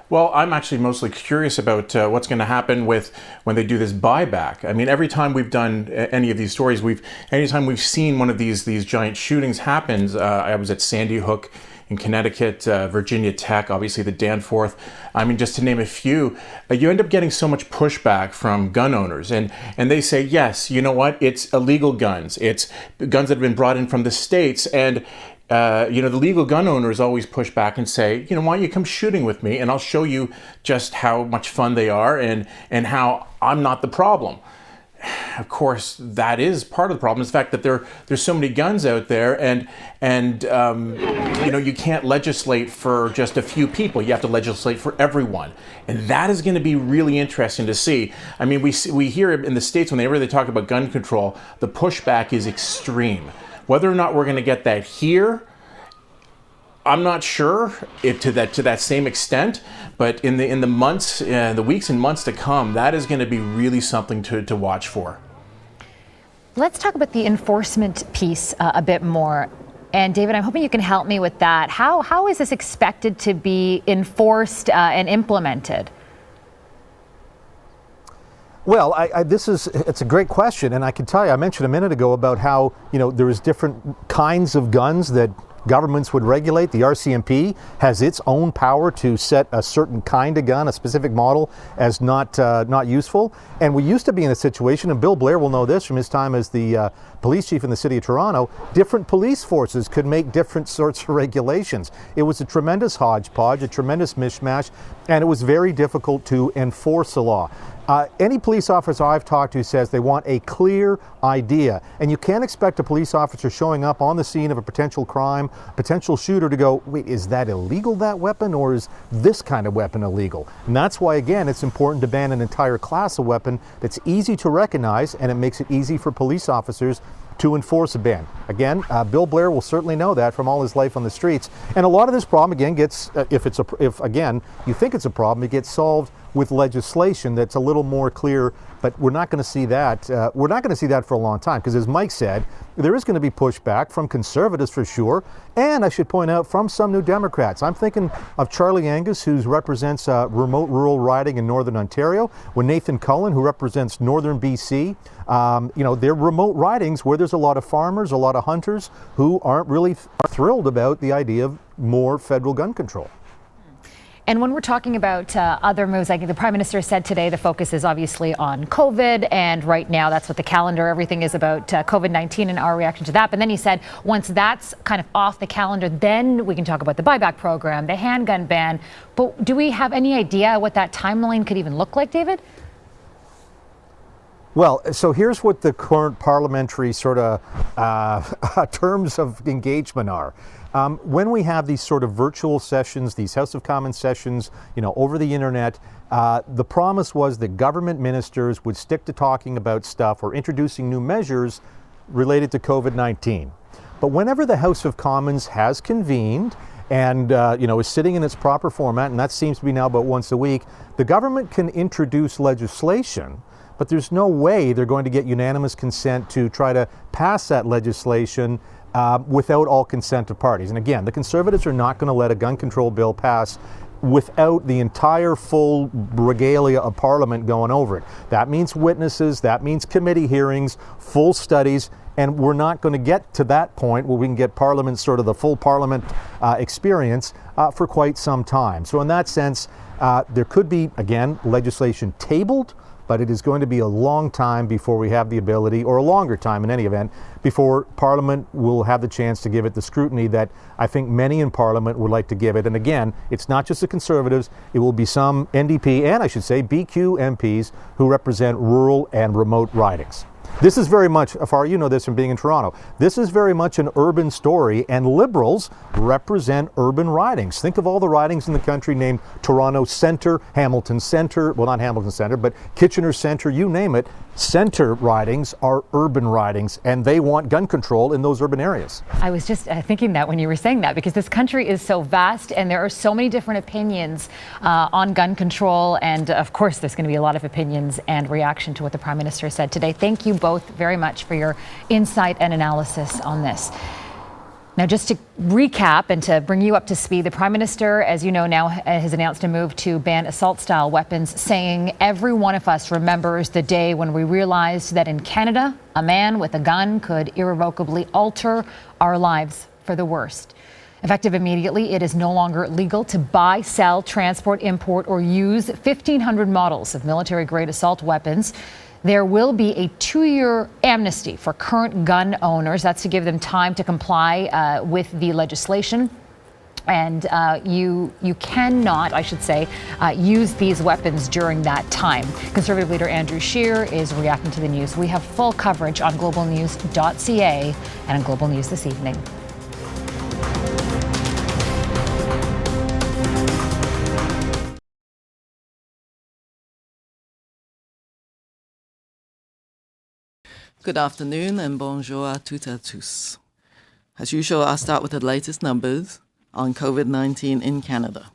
S5: Well, I'm actually mostly curious about what's going to happen with when they do this buyback. I mean, every time we've done any of these stories, anytime we've seen one of these giant shootings happens. I was at Sandy Hook in Connecticut, Virginia Tech, obviously the Danforth. I mean, just to name a few, you end up getting so much pushback from gun owners, and they say, yes, you know what? It's illegal guns. It's guns that have been brought in from the States, and you know, the legal gun owners always push back and say, you know, why don't you come shooting with me and I'll show you just how much fun they are and how I'm not the problem. Of course, that is part of the problem, is the fact that there's so many guns out there, and you know, you can't legislate for just a few people. You have to legislate for everyone, and that is going to be really interesting to see. I mean, we hear in the States, whenever they talk about gun control, the pushback is extreme. Whether or not we're going to get that here, I'm not sure if to that same extent, but in the months, the weeks and months to come, that is going to be really something to watch for.
S1: Let's talk about the enforcement piece a bit more. And David, I'm hoping you can help me with that. How is this expected to be enforced and implemented?
S4: Well, it's a great question, and I can tell you, I mentioned a minute ago about how, you know, there is different kinds of guns that governments would regulate. The RCMP has its own power to set a certain kind of gun, a specific model, as not useful. And we used to be in a situation, and Bill Blair will know this from his time as the police chief in the city of Toronto, different police forces could make different sorts of regulations. It was a tremendous hodgepodge, a tremendous mishmash, and it was very difficult to enforce the law. Any police officer I've talked to says they want a clear idea, and you can't expect a police officer showing up on the scene of a potential crime, potential shooter, to go, wait, is that illegal, that weapon, or is this kind of weapon illegal? And that's why, again, it's important to ban an entire class of weapon that's easy to recognize, and it makes it easy for police officers to enforce a ban. Again, Bill Blair will certainly know that from all his life on the streets. And a lot of this problem, again, gets, if again, you think it's a problem, it gets solved with legislation that's a little more clear, but we're not going to see that. We're not going to see that for a long time, because as Mike said, there is going to be pushback from conservatives for sure, and I should point out from some New Democrats. I'm thinking of Charlie Angus, who represents remote rural riding in Northern Ontario, with Nathan Cullen, who represents Northern BC. You know, they're remote ridings where there's a lot of farmers, a lot of hunters who aren't really thrilled about the idea of more federal gun control.
S1: And when we're talking about other moves, like the Prime Minister said today, the focus is obviously on COVID. And right now, that's what the calendar, everything is about COVID-19 and our reaction to that. But then he said, once that's kind of off the calendar, then we can talk about the buyback program, the handgun ban. But do we have any idea what that timeline could even look like, David?
S4: Well, so here's what the current parliamentary sort of terms of engagement are. When we have these sort of virtual sessions, these House of Commons sessions, you know, over the internet, the promise was that government ministers would stick to talking about stuff or introducing new measures related to COVID-19. But whenever the House of Commons has convened and you know, is sitting in its proper format, and that seems to be now about once a week, the government can introduce legislation, but there's no way they're going to get unanimous consent to try to pass that legislation without all consent of parties. And again, the Conservatives are not going to let a gun control bill pass without the entire full regalia of Parliament going over it. That means witnesses, that means committee hearings, full studies, and we're not going to get to that point where we can get Parliament, sort of the full Parliament experience for quite some time. So in that sense, there could be, again, legislation tabled, but it is going to be a long time before we have the ability, or a longer time in any event, before Parliament will have the chance to give it the scrutiny that I think many in Parliament would like to give it. And again, it's not just the Conservatives, it will be some NDP, and I should say BQ MPs, who represent rural and remote ridings. This is very much, Afar, you know this from being in Toronto, this is very much an urban story, and Liberals represent urban ridings. Think of all the ridings in the country named Toronto Centre, Hamilton Centre, well, not Hamilton Centre, but Kitchener Centre, you name it. Centre ridings are urban ridings, and they want gun control in those urban areas.
S1: I was just thinking that when you were saying that, because this country is so vast and there are so many different opinions on gun control. And of course, there's going to be a lot of opinions and reaction to what the Prime Minister said today. Thank you both very much for your insight and analysis on this. Now, just to recap and to bring you up to speed, the Prime Minister, as you know now, has announced a move to ban assault-style weapons, saying every one of us remembers the day when we realized that in Canada, a man with a gun could irrevocably alter our lives for the worst. Effective immediately, it is no longer legal to buy, sell, transport, import, or use 1,500 models of military-grade assault weapons. There will be a 2-year amnesty for current gun owners. That's to give them time to comply with the legislation. And you cannot, I should say, use these weapons during that time. Conservative leader Andrew Scheer is reacting to the news. We have full coverage on globalnews.ca and on Global News this evening.
S20: Good afternoon and bonjour à toutes et à tous. As usual, I'll start with the latest numbers on COVID-19 in Canada.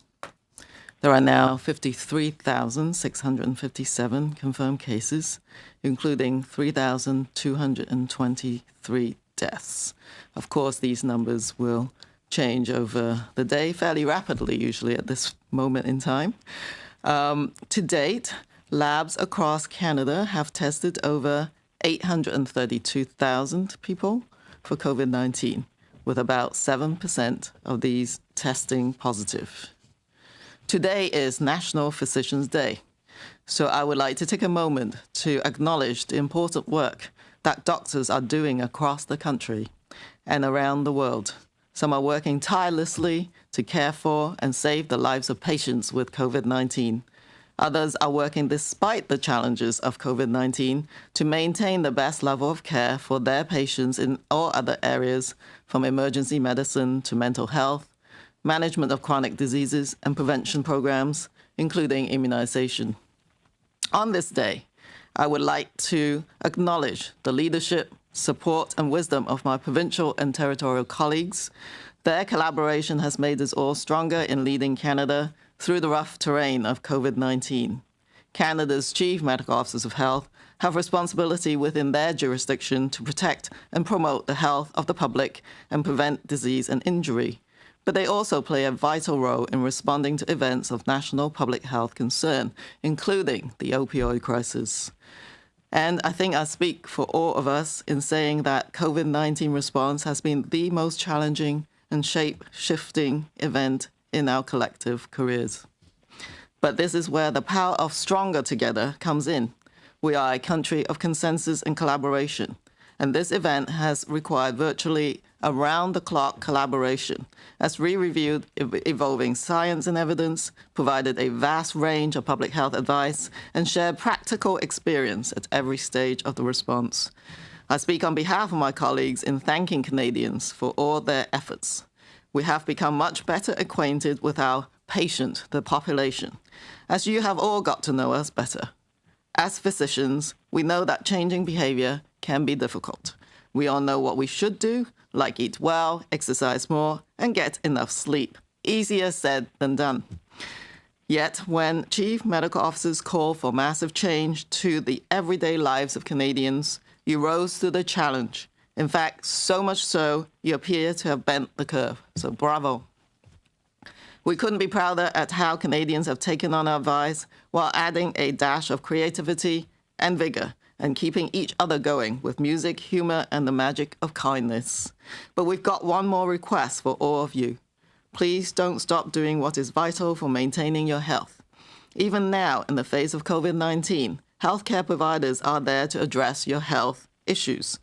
S20: There are now 53,657 confirmed cases, including 3,223 deaths. Of course, these numbers will change over the day fairly rapidly, usually at this moment in time. To date, labs across Canada have tested over 832,000 people for COVID-19, with about 7% of these testing positive. Today is National Physicians' Day, so I would like to take a moment to acknowledge the important work that doctors are doing across the country and around the world. Some are working tirelessly to care for and save the lives of patients with COVID-19. Others are working despite the challenges of COVID-19 to maintain the best level of care for their patients in all other areas, from emergency medicine to mental health, management of chronic diseases, and prevention programs, including immunization. On this day, I would like to acknowledge the leadership, support, and wisdom of my provincial and territorial colleagues. Their collaboration has made us all stronger in leading Canada through the rough terrain of COVID-19. Canada's Chief Medical Officers of Health have responsibility within their jurisdiction to protect and promote the health of the public and prevent disease and injury. But they also play a vital role in responding to events of national public health concern, including the opioid crisis. And I think I speak for all of us in saying that COVID-19 response has been the most challenging and shape-shifting event in our collective careers. But this is where the power of stronger together comes in. We are a country of consensus and collaboration, and this event has required virtually around-the-clock collaboration as we reviewed evolving science and evidence, provided a vast range of public health advice, and shared practical experience at every stage of the response. I speak on behalf of my colleagues in thanking Canadians for all their efforts. We have become much better acquainted with our patient, the population, as you have all got to know us better. As physicians, we know that changing behavior can be difficult. We all know what we should do, like eat well, exercise more, and get enough sleep. Easier said than done. Yet, when chief medical officers call for massive change to the everyday lives of Canadians, you rose to the challenge. In fact, so much so, you appear to have bent the curve. So bravo. We couldn't be prouder at how Canadians have taken on our advice while adding a dash of creativity and vigor and keeping each other going with music, humor, and the magic of kindness. But we've got one more request for all of you. Please don't stop doing what is vital for maintaining your health. Even now, in the face of COVID-19, healthcare providers are there to address your health issues.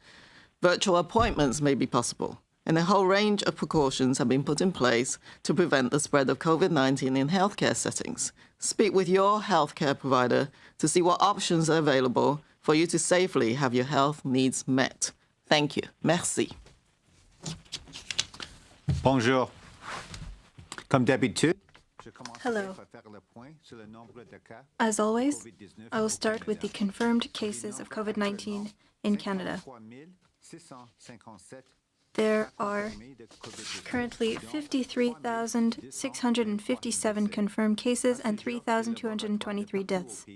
S20: Virtual appointments may be possible, and a whole range of precautions have been put in place to prevent the spread of COVID-19 in healthcare settings. Speak with your healthcare provider to see what options are available for for you to safely have your health needs met. Thank you. Merci.
S21: Bonjour. Comme d'habitude,
S7: Hello. As always, I will start with the confirmed cases of COVID-19 in Canada. There are currently 53,657 confirmed cases and 3,223 deaths.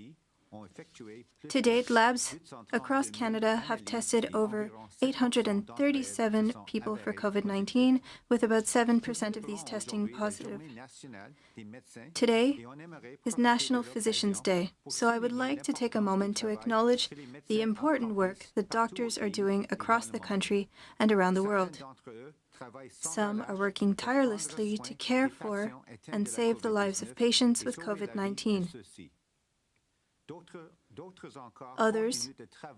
S7: To date, labs across Canada have tested over 837 people for COVID-19, with about 7% of these testing positive. Today is National Physicians' Day, so I would like to take a moment to acknowledge the important work that doctors are doing across the country and around the world. Some are working tirelessly to care for and save the lives of patients with COVID-19. Others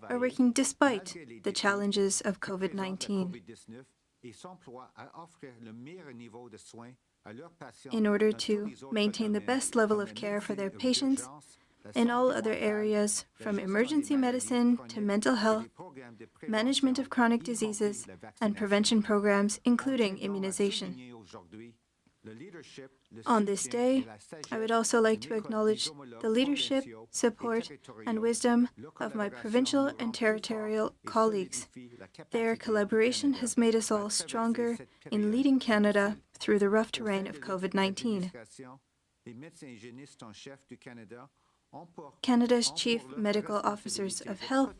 S7: are working despite the challenges of COVID-19 in order to maintain the best level of care for their patients in all other areas, from emergency medicine to mental health, management of chronic diseases, and prevention programs, including immunization. On this day, I would also like to acknowledge the leadership, support, and wisdom of my provincial and territorial colleagues. Their collaboration has made us all stronger in leading Canada through the rough terrain of COVID-19. Canada's Chief Medical Officers of Health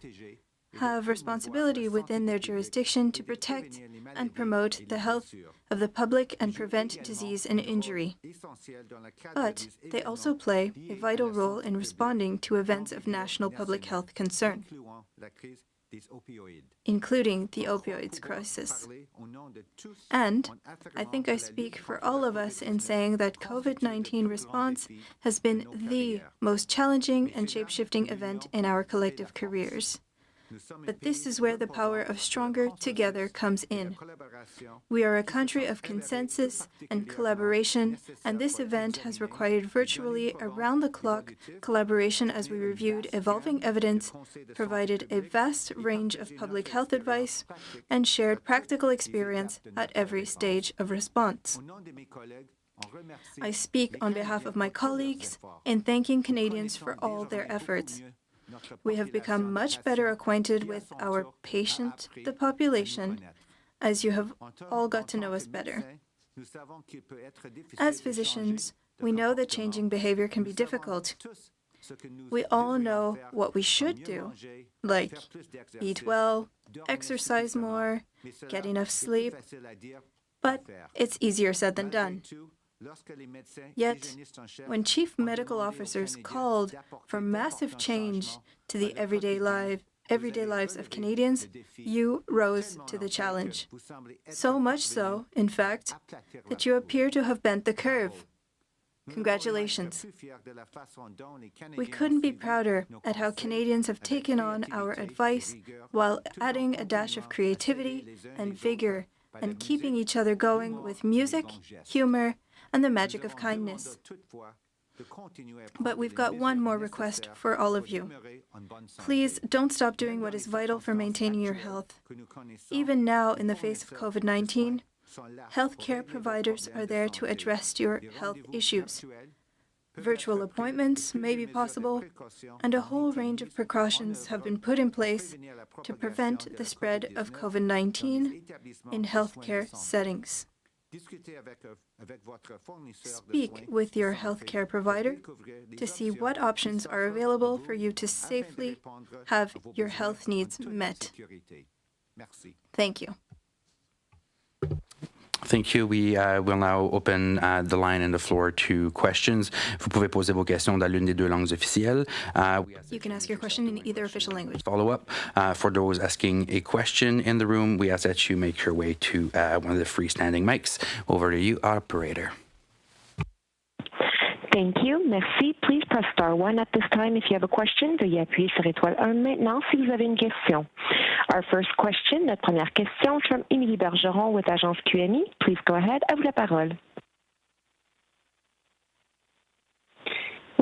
S7: have responsibility within their jurisdiction to protect and promote the health of the public and prevent disease and injury. But they also play a vital role in responding to events of national public health concern, including the opioids crisis. And I think I speak for all of us in saying that COVID-19 response has been the most challenging and shape-shifting event in our collective careers. But this is where the power of stronger together comes in. We are a country of consensus and collaboration, and this event has required virtually around-the-clock collaboration as we reviewed evolving evidence, provided a vast range of public health advice, and shared practical experience at every stage of response. I speak on behalf of my colleagues in thanking Canadians for all their efforts. We have become much better acquainted with our patient, the population, as you have all got to know us better. As physicians, we know that changing behavior can be difficult. We all know what we should do, like eat well, exercise more, get enough sleep, but it's easier said than done. Yet, when chief medical officers called for massive change to the everyday lives of Canadians, you rose to the challenge. So much so, in fact, that you appear to have bent the curve. Congratulations. We couldn't be prouder at how Canadians have taken on our advice while adding a dash of creativity and vigor and keeping each other going with music, humor, and the magic of kindness. But we've got one more request for all of you. Please don't stop doing what is vital for maintaining your health. Even now, in the face of COVID-19, healthcare providers are there to address your health issues. Virtual appointments may be possible, and a whole range of precautions have been put in place to prevent the spread of COVID-19 in healthcare settings. Speak with your healthcare provider to see what options are available for you to safely have your health needs met. Thank you.
S22: Thank you. We will now open the line and the floor to questions. Vous pouvez poser vos questions dans l'une des deux langues officielles.
S7: You can ask your question in either official language.
S22: Follow up. For those asking a question in the room, we ask that you make your way to one of the freestanding mics. Over to you, operator.
S13: Thank you. Merci. Please press star 1 at this time if you have a question. Veuillez appuyer sur étoile 1 maintenant si vous avez une question. Our first question, notre première question from Émilie Bergeron with Agence QMI. Please go ahead. À vous la parole.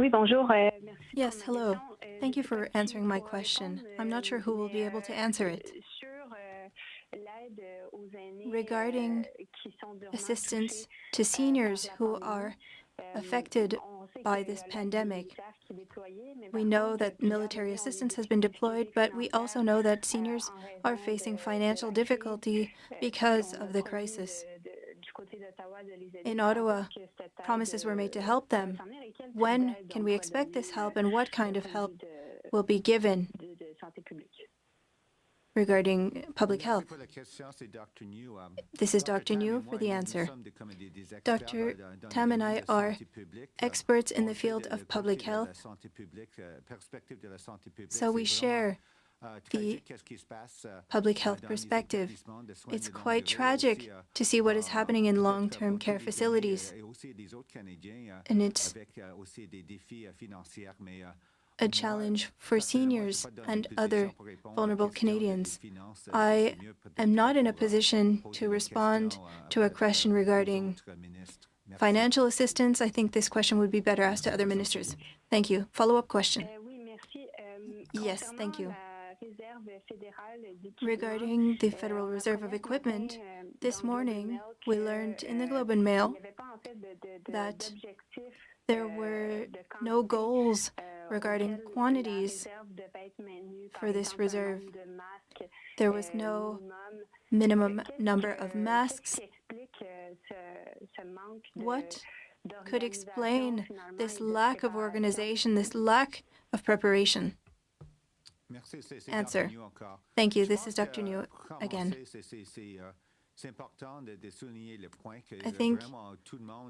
S2: Oui, bonjour.
S7: Yes, hello. Thank you for answering my question. I'm not sure who will be able to answer it. Regarding assistance to seniors who are affected by this pandemic, we know that military assistance has been deployed, but we also know that seniors are facing financial difficulty because of the crisis. In Ottawa, promises were made to help them. When can we expect this help, and what kind of help will be given regarding public health? This is Dr. New for the answer. Dr. Tam and I are experts in the field of public health, so we share the public health perspective. It's quite tragic to see what is happening in long-term care facilities, and it's a challenge for seniors and other vulnerable Canadians. I am not in a position to respond to a question regarding financial assistance. I think this question would be better asked to other ministers. Thank you. Follow-up question. Yes, thank you. Regarding the Federal Reserve of Equipment, this morning we learned in the Globe and Mail that there were no goals regarding quantities for this reserve. There was no minimum number of masks. What could explain this lack of organization, this lack of preparation? Answer. Thank you. This is Dr. New again. I think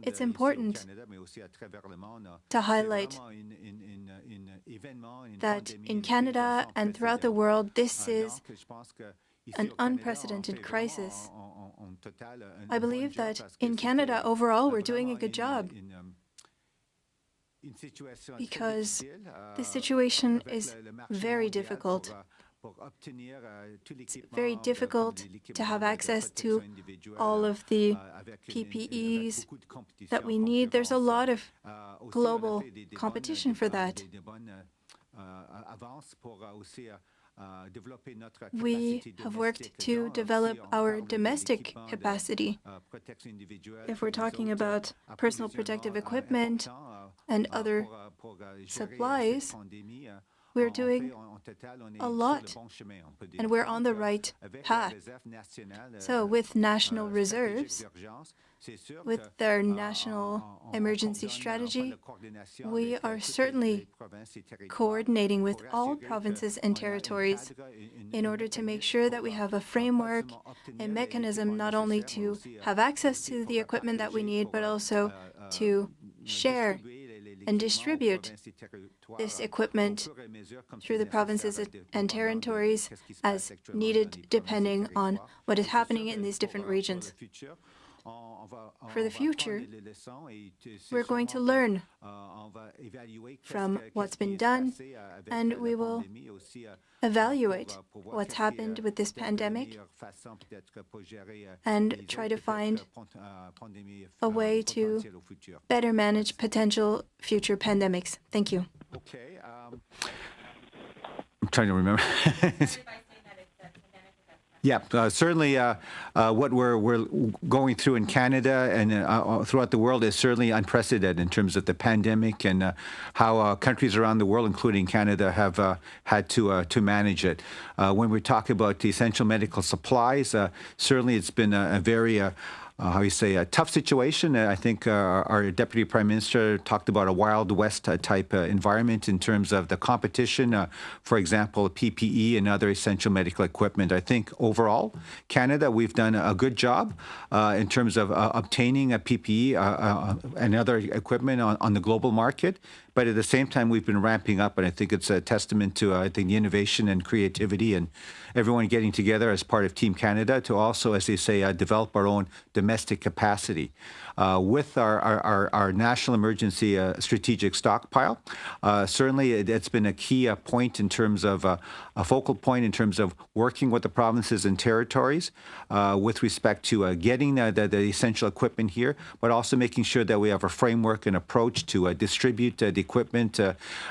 S7: it's important to highlight that in Canada and throughout the world, this is an unprecedented crisis. I believe that in Canada, overall, we're doing a good job because the situation is very difficult. It's very difficult to have access to all of the PPEs that we need. There's a lot of global competition for that. We have worked to develop our domestic capacity. If we're talking about personal protective equipment and other supplies, we're doing a lot, and we're on the right path. So with national reserves, with their national emergency strategy, we are certainly coordinating with all provinces and territories in order to make sure that we have a framework, a mechanism not only to have access to the equipment that we need, but also to share and distribute this equipment through the provinces and territories as needed, depending on what is happening in these different regions. For the future, we're going to learn from what's been done, and we will evaluate what's happened with this pandemic and try to find a way to better manage potential future pandemics. Thank you.
S21: Okay. I'm trying to remember. Yeah, certainly what we're going through in Canada and throughout the world is certainly unprecedented in terms of the pandemic and how countries around the world, including Canada, have had to manage it. When we talk about the essential medical supplies, certainly it's been a very a tough situation. I think our Deputy Prime Minister talked about a Wild West type environment in terms of the competition, for example, PPE and other essential medical equipment. I think overall, Canada, we've done a good job in terms of obtaining a PPE and other equipment on the global market. But at the same time, we've been ramping up, and I think it's a testament to, I think, the innovation and creativity and everyone getting together as part of Team Canada to also, as they say, develop our own domestic capacity. With our national emergency strategic stockpile, certainly it's been a key point in terms of a focal point in terms of working with the provinces and territories with respect to getting the essential equipment here, but also making sure that we have a framework and approach to distribute the equipment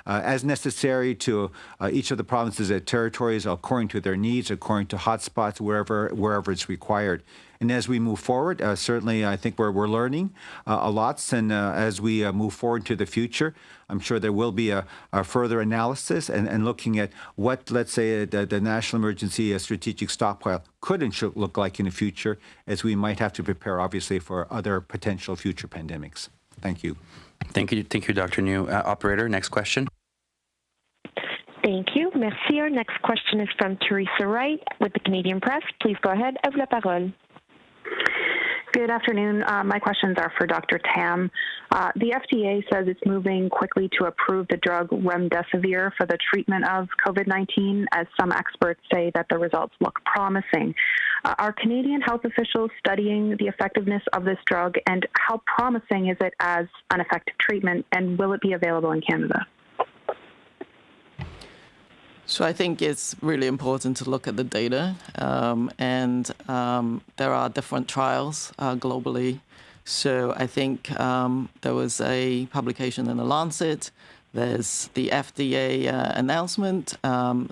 S21: as necessary to each of the provinces and territories according to their needs, according to hotspots, wherever it's required. And as we move forward, certainly I think we're learning a lot. And as we move forward to the future, I'm sure there will be a further analysis and looking at what, let's say, the National Emergency Strategic Stockpile could and should look like in the future, as we might have to prepare, obviously, for other potential future pandemics. Thank you.
S22: Thank you, Dr. New. Operator, next question.
S13: Thank you. Merci. Our next question is from Teresa Wright with the Canadian Press. Please go ahead. À vous la parole.
S2: Good afternoon. My questions are for Dr. Tam. The FDA says it's moving quickly to approve the drug remdesivir for the treatment of COVID-19, as some experts say that the results look promising. Are Canadian health officials studying the effectiveness of this drug, and how promising is it as an effective treatment, and will it be available in Canada?
S20: So I think it's really important to look at the data, and there are different trials globally. So I think there was a publication in The Lancet. There's the FDA announcement.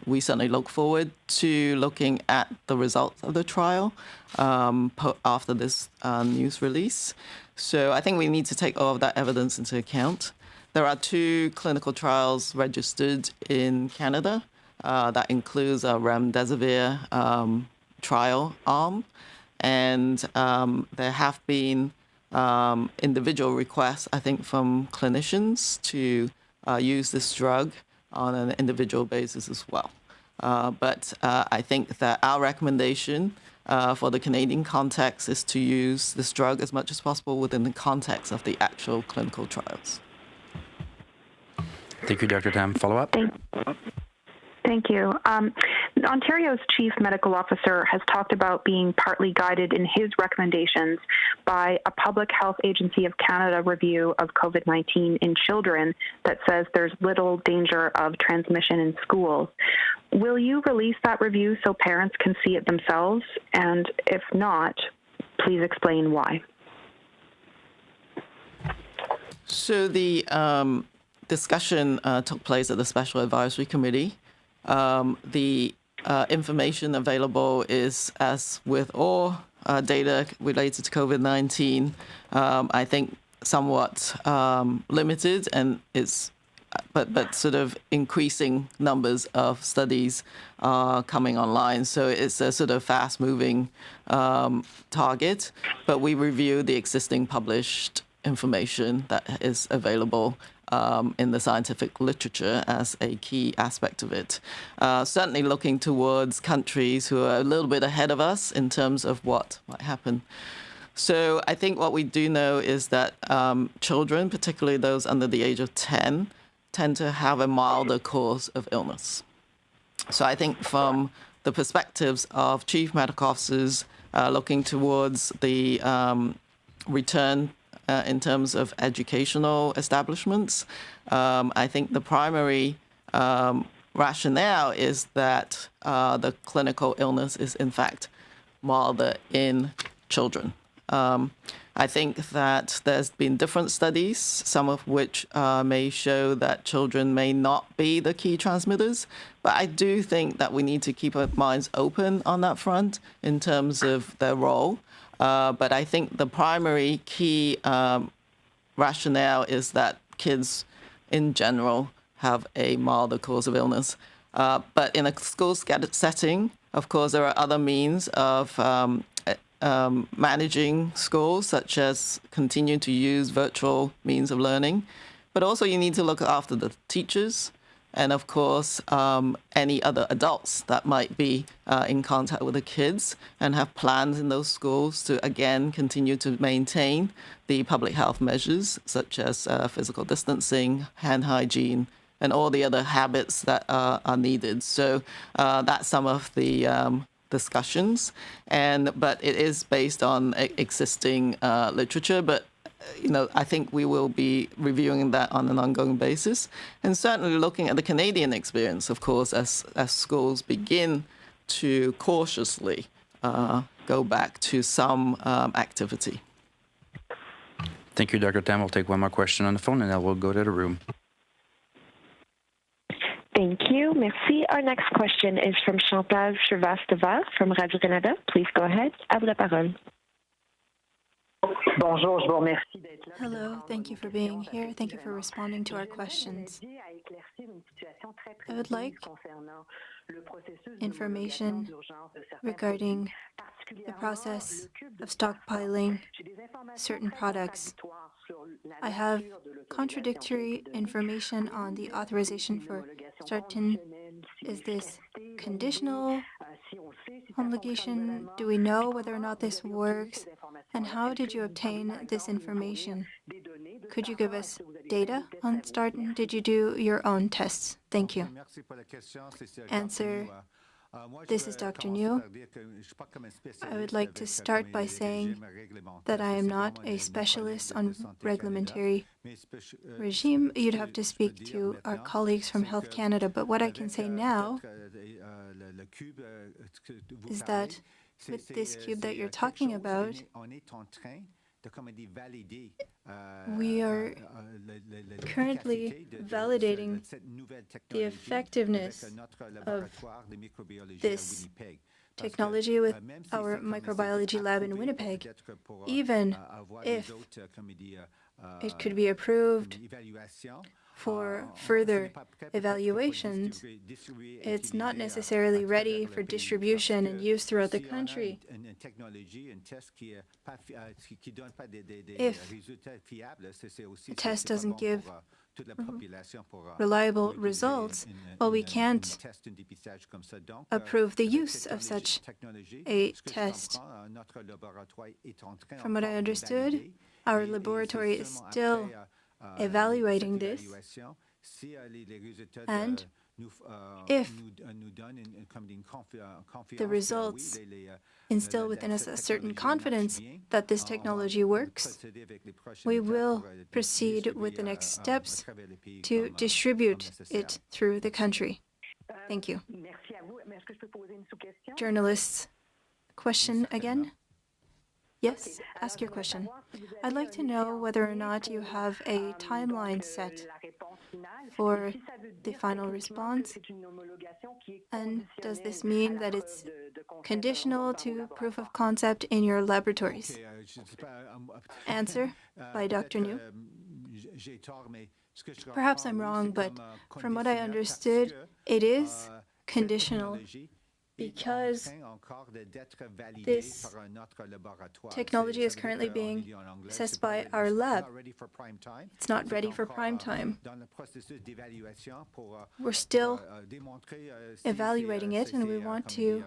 S20: We certainly look forward to looking at the results of the trial after this news release. So I think we need to take all of that evidence into account. There are 2 clinical trials registered in Canada. That includes a remdesivir trial arm, and there have been individual requests, I think, from clinicians to use this drug on an individual basis as well. But I think that our recommendation for the Canadian context is to use this drug as much as possible within the context of the actual clinical trials.
S22: Thank you, Dr. Tam. Follow up?
S2: Thank you. Ontario's chief medical officer has talked about being partly guided in his recommendations by a Public Health Agency of Canada review of COVID-19 in children that says there's little danger of transmission in schools. Will you release that review so parents can see it themselves? And if not, please explain why.
S20: So the discussion took place at the Special Advisory Committee. The information available is, as with all data related to COVID-19, I think somewhat limited, and it's but sort of increasing numbers of studies coming online. So it's a sort of fast-moving target, but we review the existing published information that is available in the scientific literature as a key aspect of it. Certainly looking towards countries who are a little bit ahead of us in terms of what might happen. So I think what we do know is that children, particularly those under the age of 10, tend to have a milder course of illness. So I think from the perspectives of chief medical officers looking towards the return in terms of educational establishments, I think the primary rationale is that the clinical illness is in fact milder in children. I think that there's been different studies, some of which may show that children may not be the key transmitters, but I do think that we need to keep our minds open on that front in terms of their role. But I think the primary key rationale is that kids in general have a milder course of illness. But in a school setting, of course, there are other means of managing schools, such as continue to use virtual means of learning. But also you need to look after the teachers and, of course, any other adults that might be in contact with the kids and have plans in those schools to, again, continue to maintain the public health measures, such as physical distancing, hand hygiene, and all the other habits that are needed. So that's some of the discussions, but it is based on existing literature. But I think we will be reviewing that on an ongoing basis, and certainly looking at the Canadian experience, of course, as schools begin to cautiously go back to some activity.
S22: Thank you, Dr. Tam. We'll take one more question on the phone, and then we'll go to the room.
S13: Thank you. Merci. Our next question is from Chantal Shrivastava from Radio-Canada. Please go ahead. À vous la parole.
S7: Hello, thank you for being here. Thank you for responding to our questions. I would like information regarding the process of stockpiling certain products. I have contradictory information on the authorization for Startin. Is this conditional homologation? Do we know whether or not this works? And how did you obtain this information? Could you give us data on Startin? Did you do your own tests? Thank you. Answer. This is Dr. New. I would like to start by saying that I am not a specialist on regulatory regime. You'd have to speak to our colleagues from Health Canada, but what I can say now is that with this cube that you're talking about, we are currently validating the effectiveness of this technology with our microbiology lab in Winnipeg. Even if it could be approved for further evaluations, it's not necessarily ready for distribution and use throughout the country. If a test doesn't give reliable results, well, we can't approve the use of such a test. From what I understood, our laboratory is still evaluating this, and if the results instill within us a certain confidence that this technology works, we will proceed with the next steps to distribute it through the country. Thank you. Journalists, question again? Yes, ask your question. I'd like to know whether or not you have a timeline set for the final response, and does this mean that it's conditional to proof of concept in your laboratories? Answer by Dr. New. Perhaps I'm wrong, but from what I understood, it is conditional because this technology is currently being assessed by our lab. It's not ready for prime time. We're still evaluating it, and we want to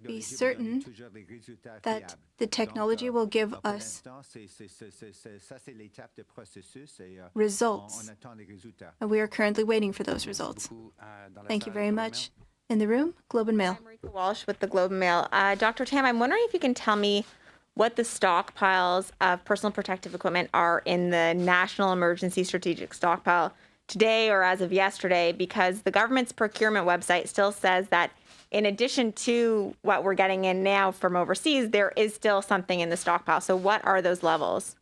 S7: be certain that the technology will give us results. And we are currently waiting for those results. Thank you very much. In the room, Globe and Mail.
S19: I'm Rika Walsh with the Globe and Mail. Dr. Tam, I'm wondering if you can tell me what the stockpiles of personal protective equipment are in the National Emergency Strategic Stockpile today or as of yesterday, because the government's procurement website still says that in addition to what we're getting in now from overseas, there is still something in the stockpile. So what are those levels?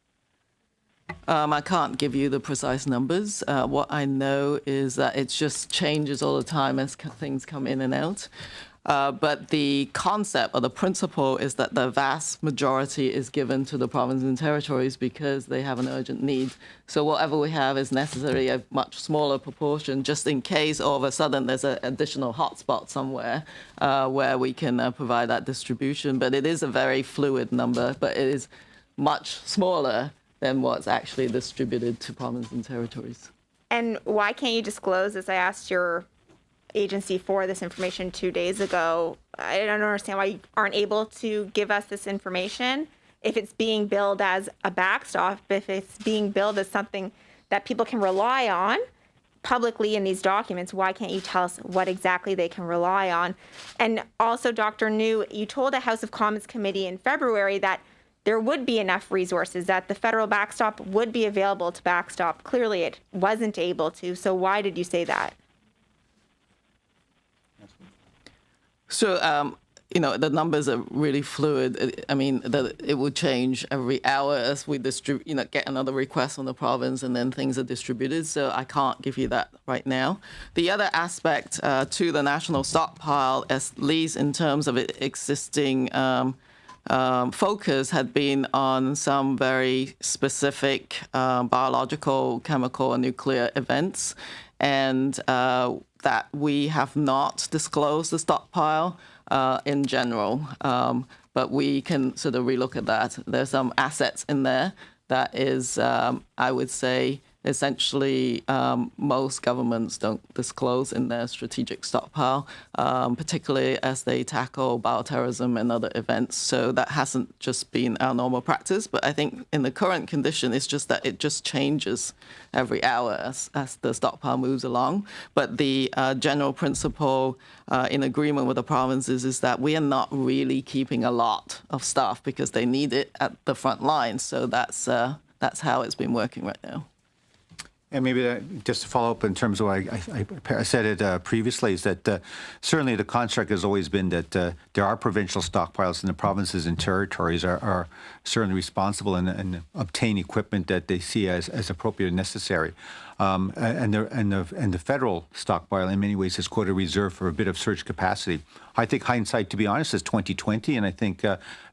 S20: I can't give you the precise numbers. What I know is that it just changes all the time as things come in and out. But the concept or the principle is that the vast majority is given to the provinces and territories because they have an urgent need. So whatever we have is necessarily a much smaller proportion, just in case all of a sudden there's an additional hotspot somewhere where we can provide that distribution. But it is a very fluid number, but it is much smaller than what's actually distributed to provinces and territories.
S19: And why can't you disclose this? I asked your agency for this information 2 days ago. I don't understand why you aren't able to give us this information. If it's being billed as a backstop, if it's being billed as something that people can rely on publicly in these documents, why can't you tell us what exactly they can rely on? And also, Dr. New, you told a House of Commons committee in February that there would be enough resources, that the federal backstop would be available to backstop. Clearly, it wasn't able to. So why did you say that?
S20: So the numbers are really fluid. I mean, it will change every hour as we get another request from the province, and then things are distributed. So I can't give you that right now. The other aspect to the national stockpile, at least in terms of its existing focus, had been on some very specific biological, chemical, and nuclear events, and that we have not disclosed the stockpile in general, but we can sort of relook at that. There's some assets in there that is, I would say, essentially most governments don't disclose in their strategic stockpile, particularly as they tackle bioterrorism and other events. So that hasn't just been our normal practice, but I think in the current condition, it's just that it just changes every hour as the stockpile moves along. But the general principle in agreement with the provinces is that we are not really keeping a lot of stuff because they need it at the front line. So that's how it's been working right now.
S21: And maybe just to follow up in terms of what I said it previously, is that certainly the construct has always been that there are provincial stockpiles, and the provinces and territories are certainly responsible and obtain equipment that they see as appropriate and necessary. And the federal stockpile in many ways is quite a reserve for a bit of surge capacity. I think hindsight, to be honest, is 2020, and I think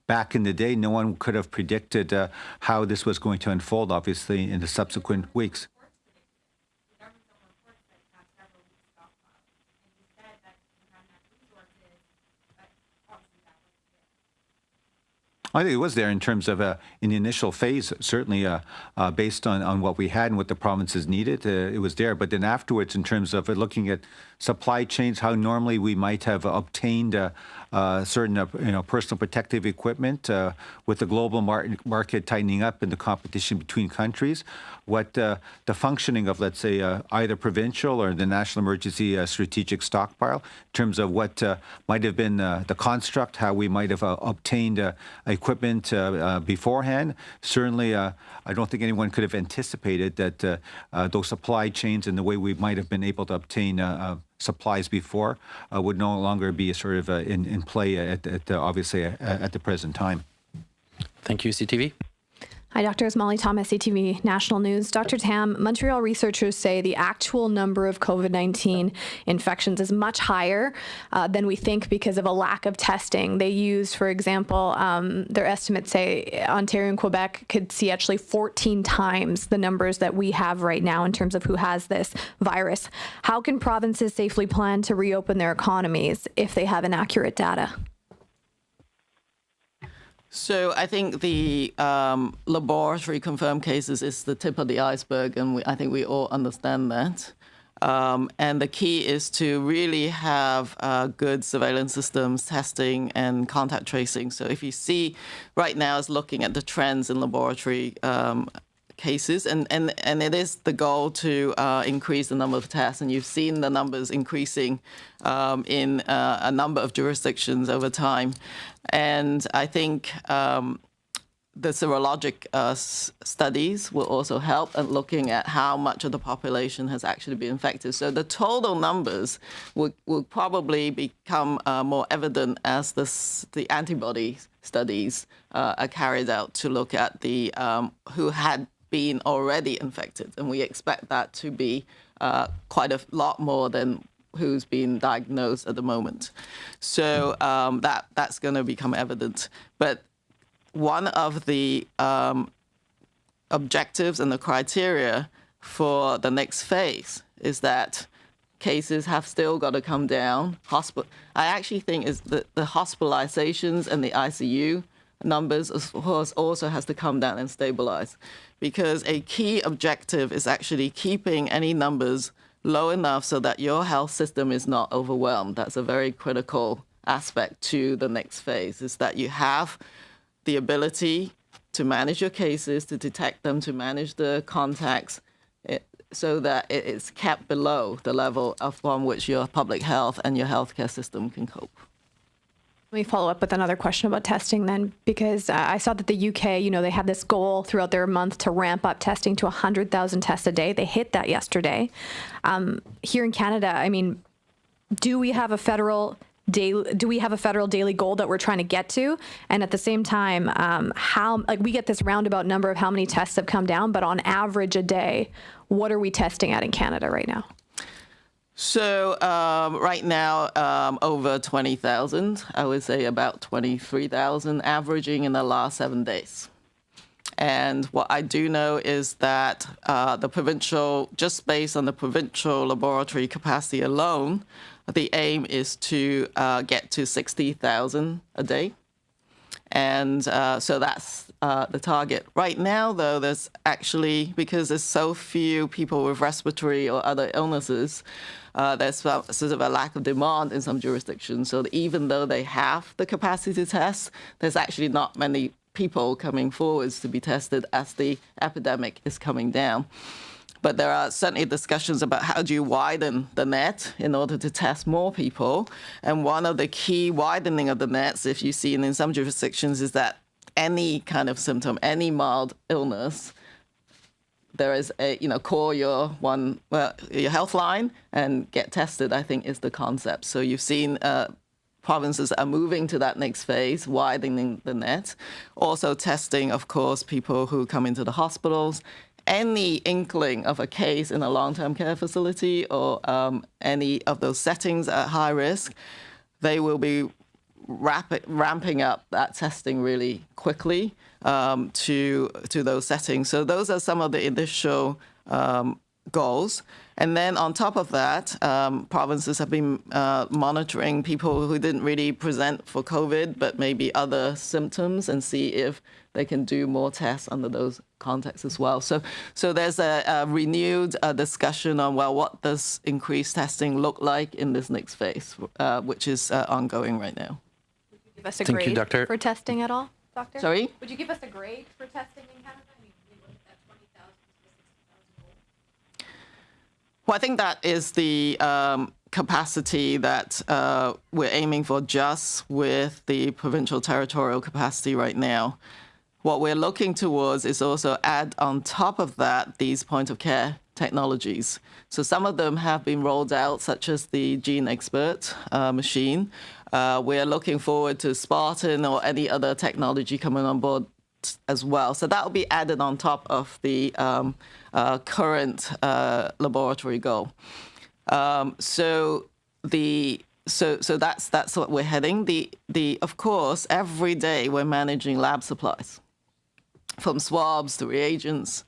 S21: back in the day, no one could have predicted how this was going to unfold, obviously, in the subsequent weeks. I think it was there in terms of in the initial phase, certainly based on what we had and what the provinces needed, it was there. But then afterwards, in terms of looking at supply chains, how normally we might have obtained certain personal protective equipment with the global market tightening up and the competition between countries, what the functioning of, let's say, either provincial or the National Emergency Strategic Stockpile, in terms of what might have been the construct, how we might have obtained equipment beforehand. Certainly, I don't think anyone could have anticipated that those supply chains and the way we might have been able to obtain supplies before would no longer be sort of in play obviously at the present time.
S22: Thank you, CTV.
S18: Hi, Dr. Molly Thomas, CTV National News. Dr. Tam, Montreal researchers say the actual number of COVID-19 infections is much higher than we think because of a lack of testing. They use, for example, their estimates say Ontario and Quebec could see actually 14 times the numbers that we have right now in terms of who has this virus. How can provinces safely plan to reopen their economies if they have inaccurate data?
S20: So I think the laboratory confirmed cases is the tip of the iceberg, and I think we all understand that. And the key is to really have good surveillance systems, testing, and contact tracing. So if you see right now is looking at the trends in laboratory cases, and it is the goal to increase the number of tests, and you've seen the numbers increasing in a number of jurisdictions over time. And I think the serologic studies will also help at looking at how much of the population has actually been infected. So the total numbers will probably become more evident as the antibody studies are carried out to look at the who had been already infected. And we expect that to be quite a lot more than who's been diagnosed at the moment. So that's going to become evident. But one of the objectives and the criteria for the next phase is that cases have still got to come down. I actually think is that the hospitalizations and the ICU numbers also has to come down and stabilize, because a key objective is actually keeping any numbers low enough so that your health system is not overwhelmed. That's a very critical aspect to the next phase, is that you have the ability to manage your cases, to detect them, to manage the contacts, so that it's kept below the level upon which your public health and your healthcare system can cope.
S18: Let me follow up with another question about testing then, because I saw that the UK, they had this goal throughout their month to ramp up testing to 100,000 tests a day. They hit that yesterday. Here in Canada, do we have a federal do we have a federal daily goal that we're trying to get to? And at the same time, we get this roundabout number of how many tests have come down, but on average a day, what are we testing at in Canada right now?
S20: So right now, over 20,000, I would say about 23,000 averaging in the last 7 days. And what I do know is that just based on the provincial laboratory capacity alone, the aim is to get to 60,000 a day. And so that's the target. Right now, though, there's actually, because there's so few people with respiratory or other illnesses, there's sort of a lack of demand in some jurisdictions. So even though they have the capacity to test, there's actually not many people coming forwards to be tested as the epidemic is coming down. But there are certainly discussions about how do you widen the net in order to test more people. And one of the key widening of the nets, if you see in some jurisdictions, is that any kind of symptom, any mild illness, there is a, call your health line and get tested, I think is the concept. So you've seen provinces are moving to that next phase, widening the net. Also testing, of course, people who come into the hospitals. Any inkling of a case in a long-term care facility or any of those settings at high risk, they will be ramping up that testing really quickly to those settings. So those are some of the initial goals. And then on top of that, provinces have been monitoring people who didn't really present for COVID, but maybe other symptoms, and see if they can do more tests under those contexts as well. So there's a renewed discussion on, what does increased testing look like in this next phase, which is ongoing right now.
S18: Would you give us a grade for testing at all, Doctor?
S20: Sorry?
S18: Would you give us a grade for testing in Canada? That 20,000 to 60,000 goal?
S20: Well, I think that is the capacity that we're aiming for just with the provincial territorial capacity right now. What we're looking towards is also add on top of that these point of care technologies. So some of them have been rolled out, such as the Gene Expert machine. We're looking forward to Spartan or any other technology coming on board as well. So that will be added on top of the current laboratory goal. So that's what we're heading. Of course, every day we're managing lab supplies, from swabs to reagents.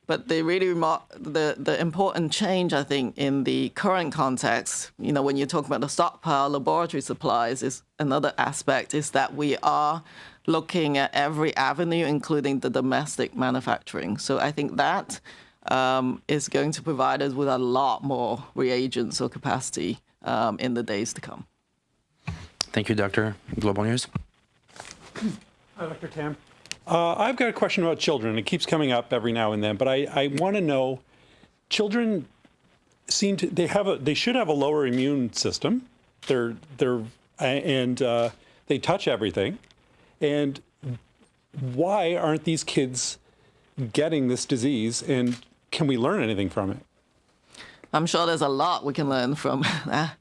S20: But the important change, I think, in the current context, when you're talking about the stockpile laboratory supplies, is another aspect, is that we are looking at every avenue, including the domestic manufacturing. So I think that is going to provide us with a lot more reagents or capacity in the days to come.
S22: Thank you, Dr. Global News.
S12: Hi, Dr. Tam. I've got a question about children. It keeps coming up every now and then, but I want to know, children they should have a lower immune system. They touch everything. And why aren't these kids getting this disease, and can we learn anything from it?
S20: I'm sure there's a lot we can learn from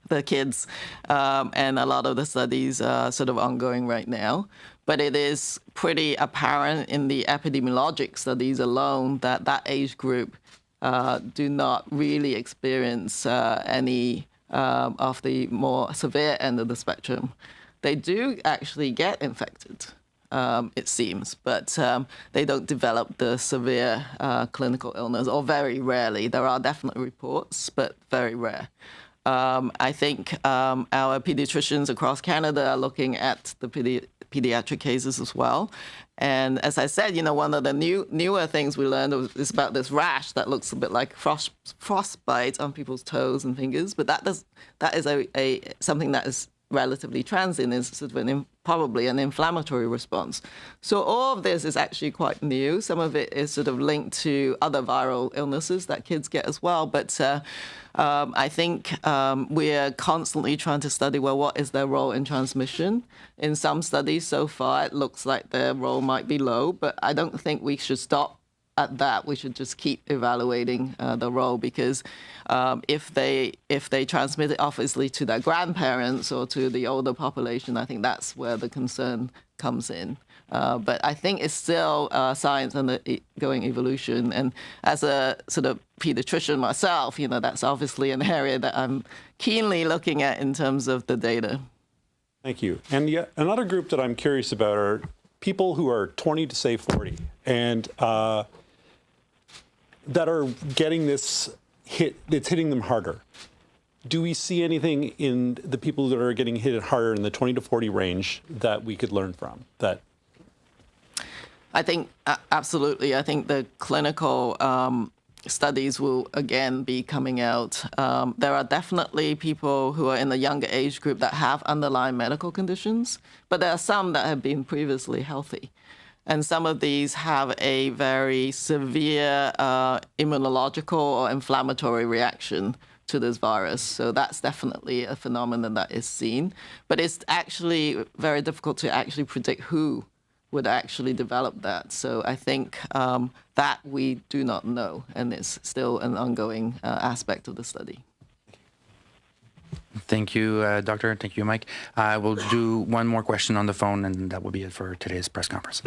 S20: the kids, and a lot of the studies are sort of ongoing right now. But it is pretty apparent in the epidemiologic studies alone that that age group do not really experience any of the more severe end of the spectrum. They do actually get infected, it seems, but they don't develop the severe clinical illness, or very rarely. There are definitely reports, but very rare. I think our pediatricians across Canada are looking at the pediatric cases as well. And as I said, one of the newer things we learned is about this rash that looks a bit like frostbite on people's toes and fingers, but that is something that is relatively transient, is sort of probably an inflammatory response. So all of this is actually quite new. Some of it is sort of linked to other viral illnesses that kids get as well. But I think we're constantly trying to study, what is their role in transmission? In some studies so far, it looks like their role might be low, but I don't think we should stop at that, we should just keep evaluating the role, because if they transmit it obviously to their grandparents or to the older population, I think that's where the concern comes in. But I think it's still science undergoing evolution. And as a sort of pediatrician myself, that's obviously an area that I'm keenly looking at in terms of the data.
S12: Thank you. And yet another group that I'm curious about are people who are 20 to say 40 and that are getting this hit, it's hitting them harder. Do we see anything in the people that are getting hit harder in the 20 to 40 range that we could learn from?
S20: I think absolutely. I think the clinical studies will again be coming out. There are definitely people who are in the younger age group that have underlying medical conditions, but there are some that have been previously healthy. And some of these have a very severe immunological or inflammatory reaction to this virus. So that's definitely a phenomenon that is seen. But it's actually very difficult to actually predict who would actually develop that. So I think that we do not know, and it's still an ongoing aspect of the study.
S22: Thank you, Doctor. Thank you, Mike. We'll do one more question on the phone, and that will be it for today's press conference.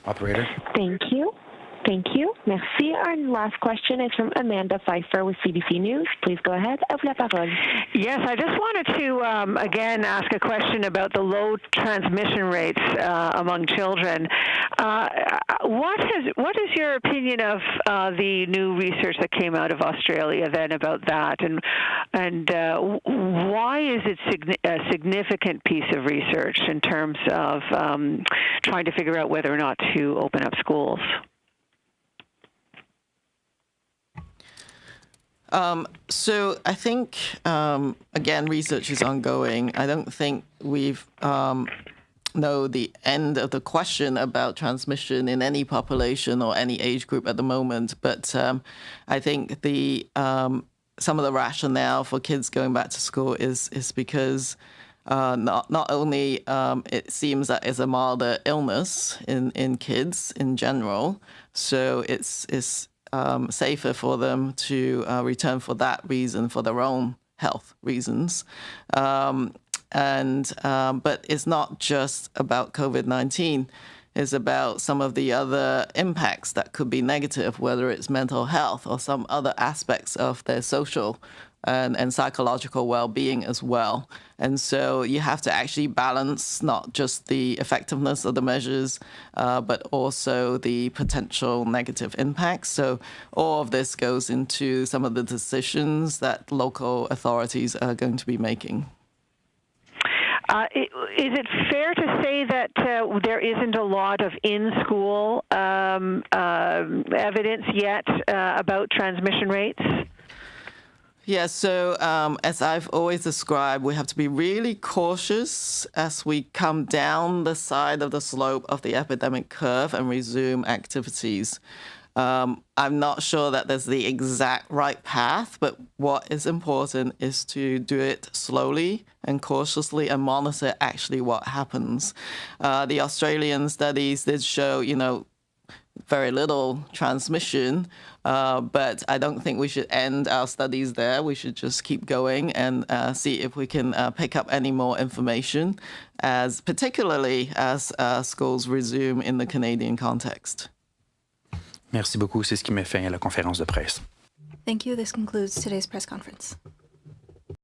S22: Operator.
S13: Thank you. Thank you. Merci. Our last question is from Amanda Pfeiffer with CBC News. Please go ahead. À vous la parole.
S14: Yes, I just wanted to, again, ask a question about the low transmission rates among children. What is your opinion of the new research that came out of Australia then about that? And why is it a significant piece of research in terms of trying to figure out whether or not to open up schools?
S20: So I think, again, research is ongoing. I don't think we've know the end of the question about transmission in any population or any age group at the moment. But I think some of the rationale for kids going back to school is because not only it seems that it's a milder illness in kids in general, so it's safer for them to return for that reason, for their own health reasons. But it's not just about COVID-19. It's about some of the other impacts that could be negative, whether it's mental health or some other aspects of their social and psychological well-being as well. And so you have to actually balance not just the effectiveness of the measures, but also the potential negative impacts. So all of this goes into some of the decisions that local authorities are going to be making.
S14: Is it fair to say that there isn't a lot of in-school evidence yet about transmission rates?
S20: Yeah, so as I've always described, we have to be really cautious as we come down the side of the slope of the epidemic curve and resume activities. I'm not sure that there's the exact right path, but what is important is to do it slowly and cautiously and monitor actually what happens. The Australian studies did show, very little transmission, but I don't think we should end our studies there. We should just keep going and see if we can pick up any more information, particularly as schools resume in the Canadian context.
S22: Merci beaucoup. C'est ce qui met fin à la conférence de presse.
S7: Thank you. This concludes today's press conference.